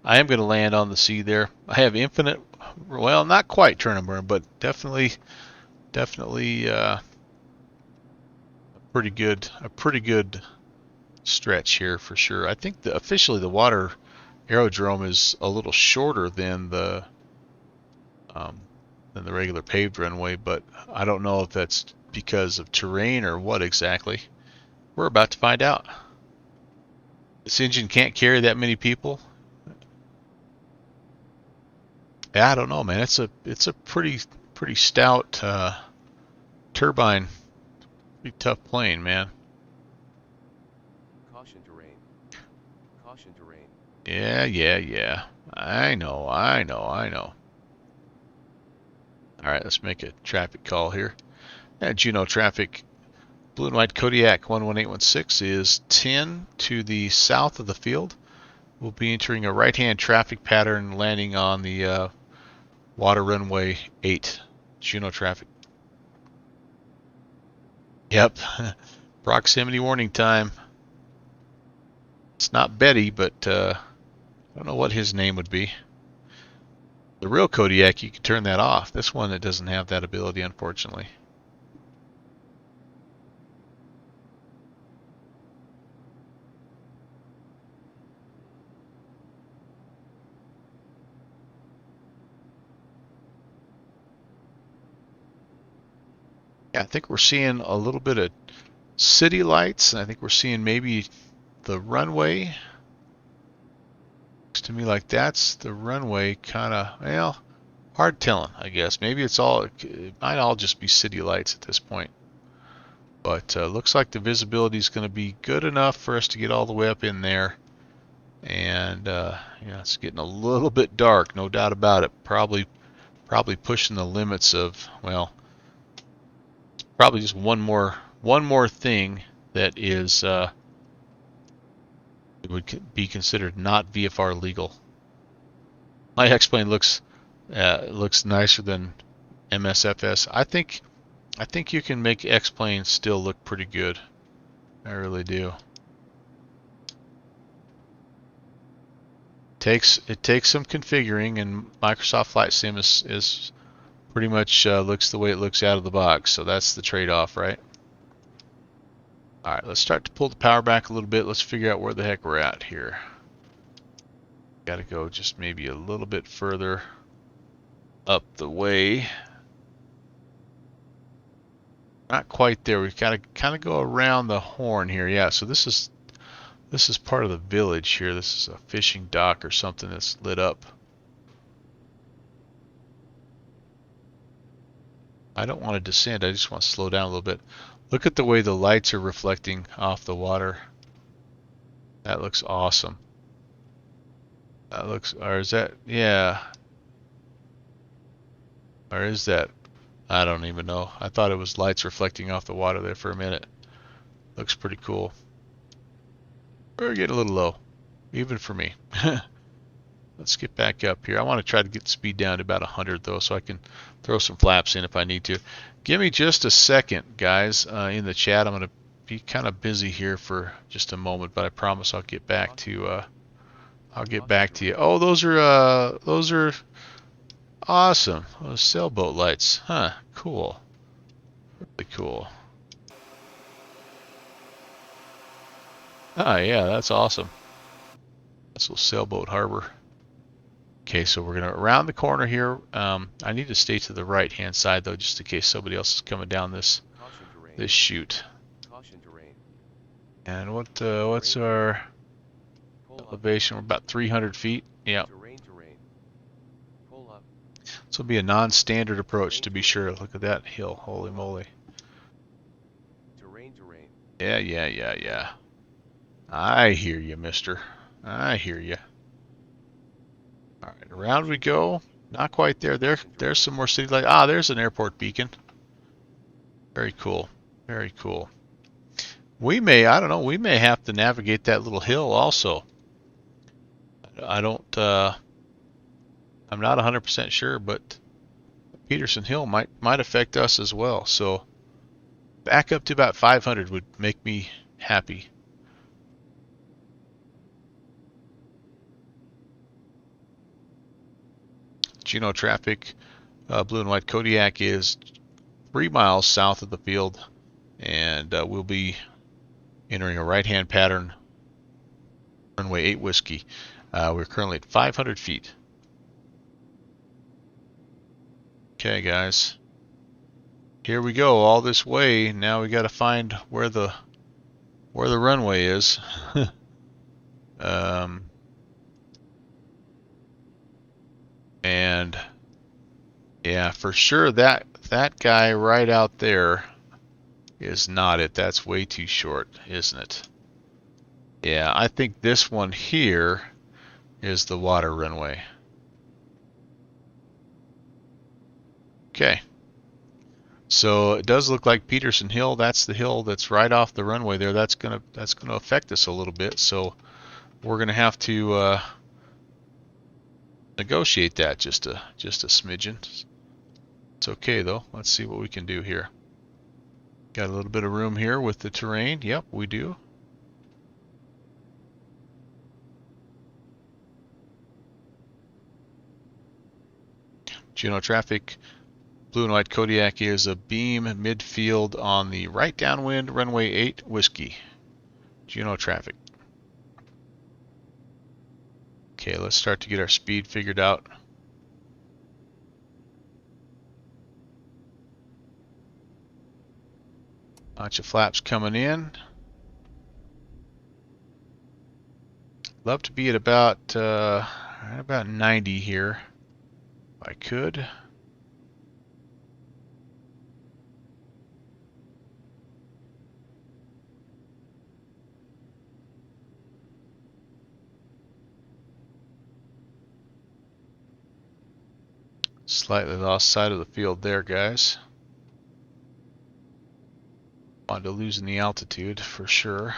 I am going to land on the sea there. I have infinite, well, not quite turn and burn, but definitely a pretty good stretch here for sure. I think officially the water aerodrome is a little shorter than the regular paved runway, but I don't know if that's because of terrain or what exactly. We're about to find out. This engine can't carry that many people. Yeah, I don't know, man. It's a pretty stout turbine. Pretty tough plane, man. Caution terrain. Caution terrain. Yeah. I know. All right, let's make a traffic call here. Juno traffic. Blue and white Kodiak 11816 is 10 to the south of the field. We'll be entering a right-hand traffic pattern landing on the water runway 8. Juno traffic. Yep. Proximity warning time. It's not Betty, but I don't know what his name would be. The real Kodiak, you can turn that off. This one, it doesn't have that ability, unfortunately. Yeah, I think we're seeing a little bit of city lights. I think we're seeing maybe the runway. Looks to me like that's the runway, kind of. Well, hard telling, I guess. Maybe it might all just be city lights at this point. But looks like the visibility is going to be good enough for us to get all the way up in there. And yeah, it's getting a little bit dark, no doubt about it. Probably pushing the limits of, well, probably just one more thing that is it would be considered not VFR legal. My X-plane looks nicer than MSFS. I think you can make X-planes still look pretty good. I really do. It takes some configuring, and Microsoft Flight Sim is pretty much looks the way it looks out of the box. So that's the trade-off, right? All right, let's start to pull the power back a little bit. Let's figure out where the heck we're at here. Got to go just maybe a little bit further up the way. Not quite there. We've got to kind of go around the horn here. Yeah, so this is part of the village here. This is a fishing dock or something that's lit up. I don't want to descend. I just want to slow down a little bit. Look at the way the lights are reflecting off the water. That looks awesome. That looks, or is that, yeah. Or is that, I don't even know. I thought it was lights reflecting off the water there for a minute. Looks pretty cool. We're getting a little low, even for me. Let's get back up here. I want to try to get the speed down to about 100 though, so I can throw some flaps in if I need to. Give me just a second, guys, in the chat. I'm going to be kind of busy here for just a moment, but I promise I'll get back to you. Oh, those are awesome. Those sailboat lights, huh? Cool, really cool. Ah, yeah, that's awesome. That's a sailboat harbor. Okay, so we're gonna around the corner here. I need to stay to the right-hand side though, just in case somebody else is coming down this chute. Caution terrain. And what's our elevation? We're about 300 feet. Yeah. Terrain. Pull up. This will be a non-standard approach to be sure. Look at that hill. Holy moly. Terrain. Yeah. I hear you, mister. I hear you. All right, around we go. Not quite there. There's some more city light. Ah, there's an airport beacon. Very cool. Very cool. I don't know, we may have to navigate that little hill also. I don't, I'm not 100% sure, but Peterson Hill might affect us as well. So back up to about 500 would make me happy. Juno traffic, blue and white Kodiak is 3 miles south of the field, and we'll be entering a right-hand pattern, runway 8 Whiskey. We're currently at 500 feet. Okay, guys. Here we go, all this way. Now we got to find where the runway is. And yeah, for sure that guy right out there is not it. That's way too short, isn't it? Yeah, I think this one here is the water runway. Okay. So it does look like Peterson Hill. That's the hill that's right off the runway there. That's gonna affect us a little bit. So we're gonna have to negotiate that just a smidgen. It's okay though. Let's see what we can do here. Got a little bit of room here with the terrain. Yep, we do. Juneau traffic. Blue and white Kodiak is a beam midfield on the right downwind, runway 8 Whiskey. Juneau traffic. Okay, let's start to get our speed figured out. Bunch of flaps coming in. Love to be at about 90 here, if I could. Slightly lost sight of the field there, guys. On to losing the altitude for sure.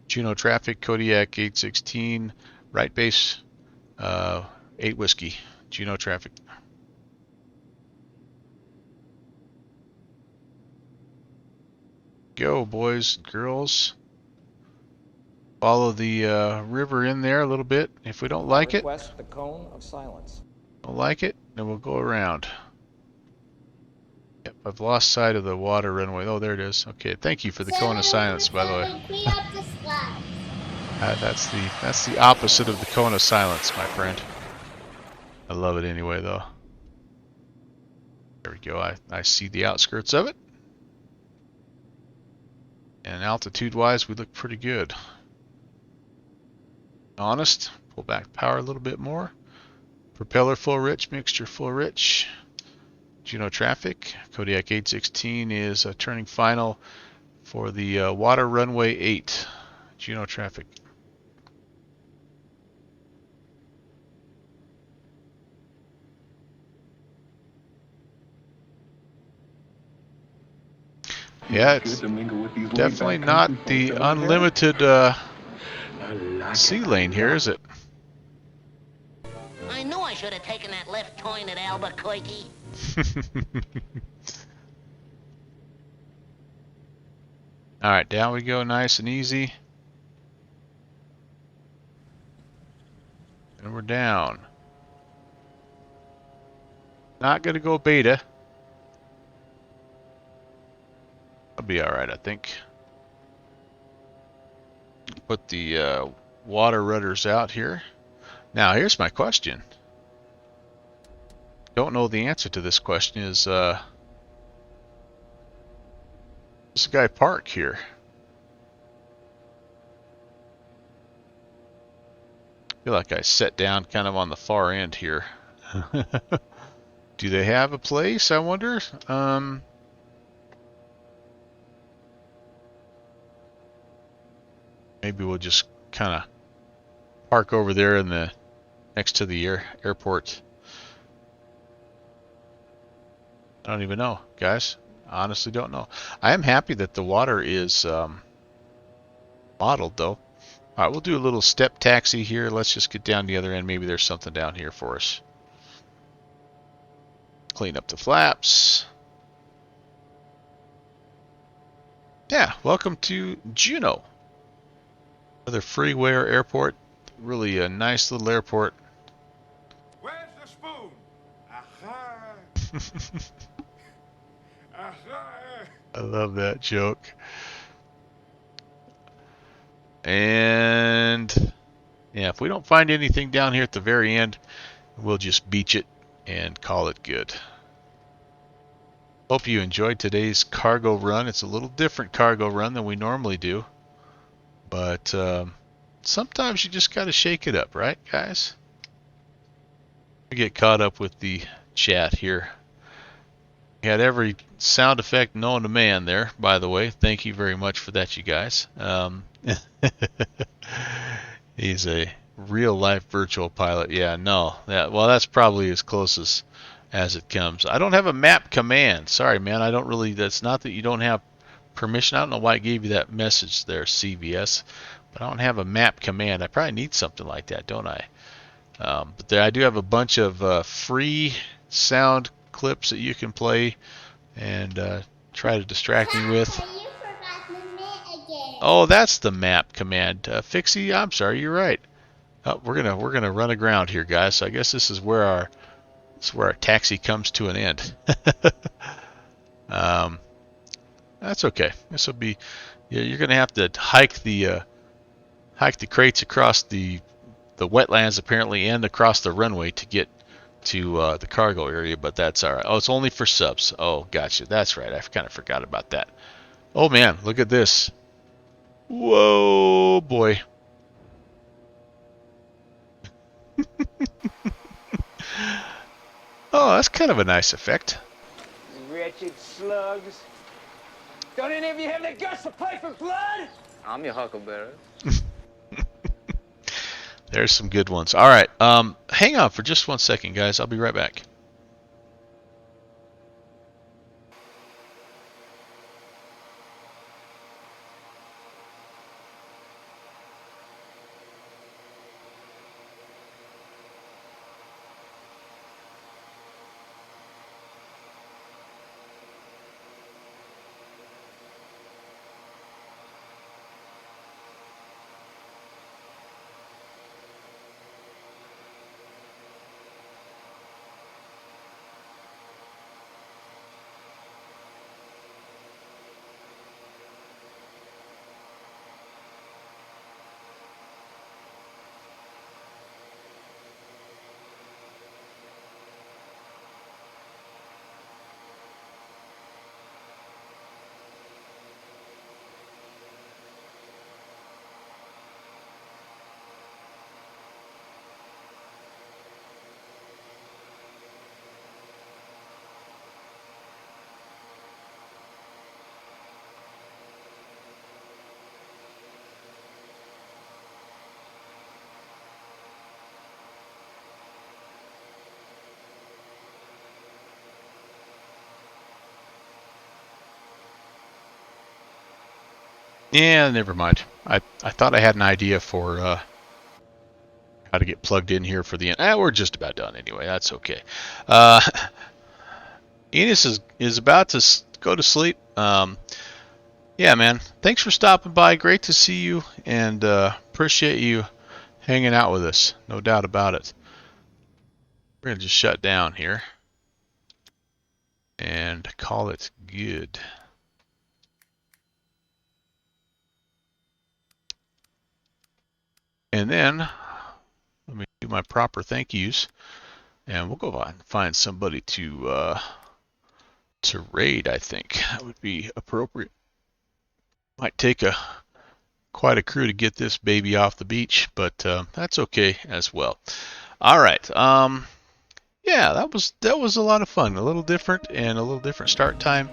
Juneau traffic, Kodiak 816, right base 8 Whiskey. Juneau traffic. Go, boys and girls. Follow the river in there a little bit. If we don't like it, request the cone of silence. don't like it, then we'll go around. Yep, I've lost sight of the water runway. Oh, there it is. Okay, thank you for the cone of silence, by the way. Clean up the slide. That's the opposite of the cone of silence, my friend. I love it anyway, though. There we go. I see the outskirts of it. And altitude-wise, we look pretty good. Honest. Pull back power a little bit more. Propeller full rich, mixture full rich. Juneau traffic. Kodiak 816 is turning final for the water runway 8. Juneau traffic. Yeah, it's definitely not the unlimited sea lane here, is it? I knew I should have taken that left turn at Albuquerque. Alright, down we go, nice and easy. And we're down. Not gonna go beta. I'll be alright, I think. Put the water rudders out here. Now, here's my question. Don't know the answer to this question is, does this guy park here? I feel like I set down kind of on the far end here. Do they have a place, I wonder? Maybe we'll just kind of park over there in the next to the airport. I don't even know, guys. I honestly don't know. I am happy that the water is modeled, though. All right, we'll do a little step taxi here. Let's just get down the other end. Maybe there's something down here for us. Clean up the flaps. Yeah, welcome to Juneau. Another freeware airport. Really a nice little airport. Where's the spoon? Aha! Aha! I love that joke. And yeah, if we don't find anything down here at the very end, we'll just beach it and call it good. Hope you enjoyed today's cargo run. It's a little different cargo run than we normally do, but sometimes you just got to shake it up, right, guys? We get caught up with the chat here. We had every sound effect known to man there, by the way. Thank you very much for that, you guys. He's a real life virtual pilot. Yeah, no. Well, that's probably as close as it comes. I don't have a map command. Sorry, man. I don't really. That's not that you don't have permission. I don't know why I gave you that message there, CBS. But I don't have a map command. I probably need something like that, don't I? But I do have a bunch of free sound clips that you can play and try to distract me with. Papa, you forgot the mitt again. Oh, that's the map command. Fixie, I'm sorry, you're right. Oh, we're gonna run aground here, guys. So I guess this is where our taxi comes to an end. That's okay. This will be. Yeah, you're gonna have to hike the crates across the wetlands apparently and across the runway to get to the cargo area, but that's all right. Oh, it's only for subs. Oh, gotcha. That's right. I kind of forgot about that. Oh man, look at this. Whoa, boy. Oh, that's kind of a nice effect. Wretched slugs. Don't any of you have the guts to play for blood? I'm your huckleberry. There's some good ones. All right, hang on for just 1 second, guys. I'll be right back. Yeah, never mind. I thought I had an idea for how to get plugged in here for the end. We're just about done anyway. That's okay. Enos is about to go to sleep. Yeah, man. Thanks for stopping by. Great to see you, and appreciate you hanging out with us. No doubt about it. We're gonna just shut down here and call it good. And then let me do my proper thank yous, and we'll go on and find somebody to raid. I think that would be appropriate. Might take quite a crew to get this baby off the beach, but that's okay as well. All right. Yeah, that was a lot of fun. A little different and a little different start time.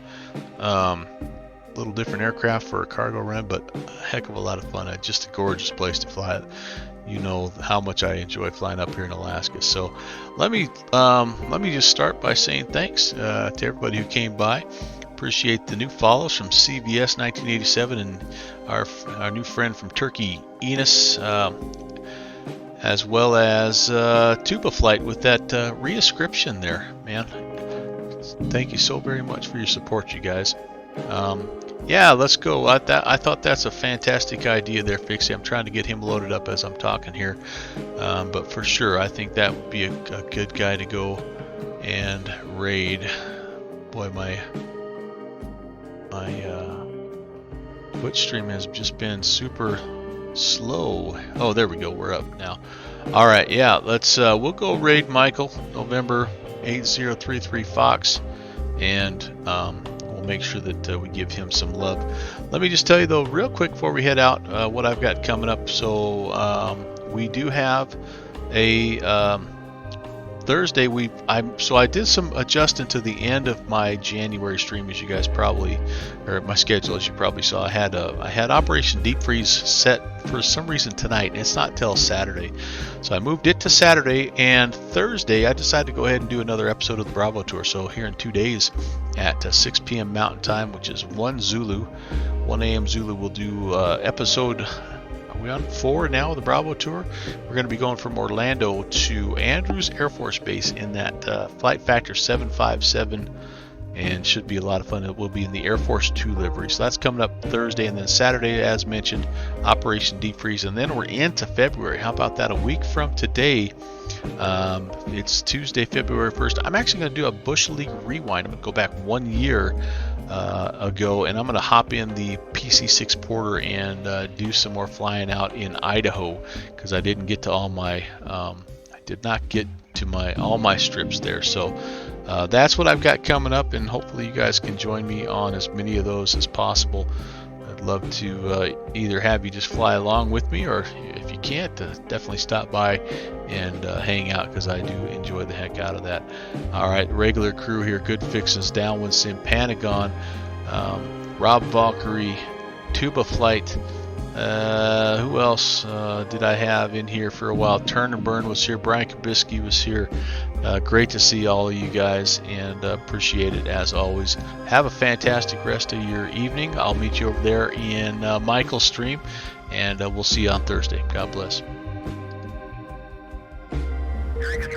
A little different aircraft for a cargo run, but a heck of a lot of fun. Just a gorgeous place to fly. You know how much I enjoy flying up here in Alaska. So let me just start by saying thanks to everybody who came by. Appreciate the new follows from CBS 1987 and our new friend from Turkey, Enos, as well as Tuba Flight with that reascription there, man. Thank you so very much for your support, you guys. Yeah, let's go. I thought that's a fantastic idea there, Fixie. I'm trying to get him loaded up as I'm talking here. But for sure, I think that would be a good guy to go and raid. Boy, my Twitch stream has just been super slow. Oh, there we go. We're up now. All right, yeah. Let's we'll go raid Michael, November 8033 Fox. and we'll make sure that we give him some love. Let me just tell you though, real quick before we head out, what I've got coming up. So we do have a Thursday. I did some adjusting to the end of my January stream, as you guys probably, or my schedule, as you probably saw. I had Operation Deep Freeze set for some reason tonight, and it's not till Saturday. So I moved it to Saturday, and Thursday I decided to go ahead and do another episode of the Bravo Tour. So here in 2 days at 6 p.m. Mountain Time, which is 1 a.m. Zulu, we'll do episode. Are we on 4 now of the Bravo Tour? We're going to be going from Orlando to Andrews Air Force Base in that Flight Factor 757, and should be a lot of fun. It will be in the Air Force 2 livery. So that's coming up Thursday, and then Saturday, as mentioned, Operation Deep Freeze, and then we're into February. How about that? A week from today, it's Tuesday, February 1st. I'm actually going to do a Bush League rewind. I'm going to go back 1 year ago, and I'm going to hop in the PC-6 Porter and do some more flying out in Idaho, because I didn't get to all my all my strips there. So that's what I've got coming up, and hopefully you guys can join me on as many of those as possible. I'd love to either have you just fly along with me, or if you can't, definitely stop by and hang out, because I do enjoy the heck out of that. All right, regular crew here: Good Fixins, Downwind Sim, Panagon, Rob Valkyrie, Tuba Flight. Who else did I have in here for a while? Turn and Burn was here. Brian Kabisky was here. Great to see all of you guys, and appreciate it as always. Have a fantastic rest of your evening. I'll meet you over there in Michael's stream, and we'll see you on Thursday. God bless. Traffic.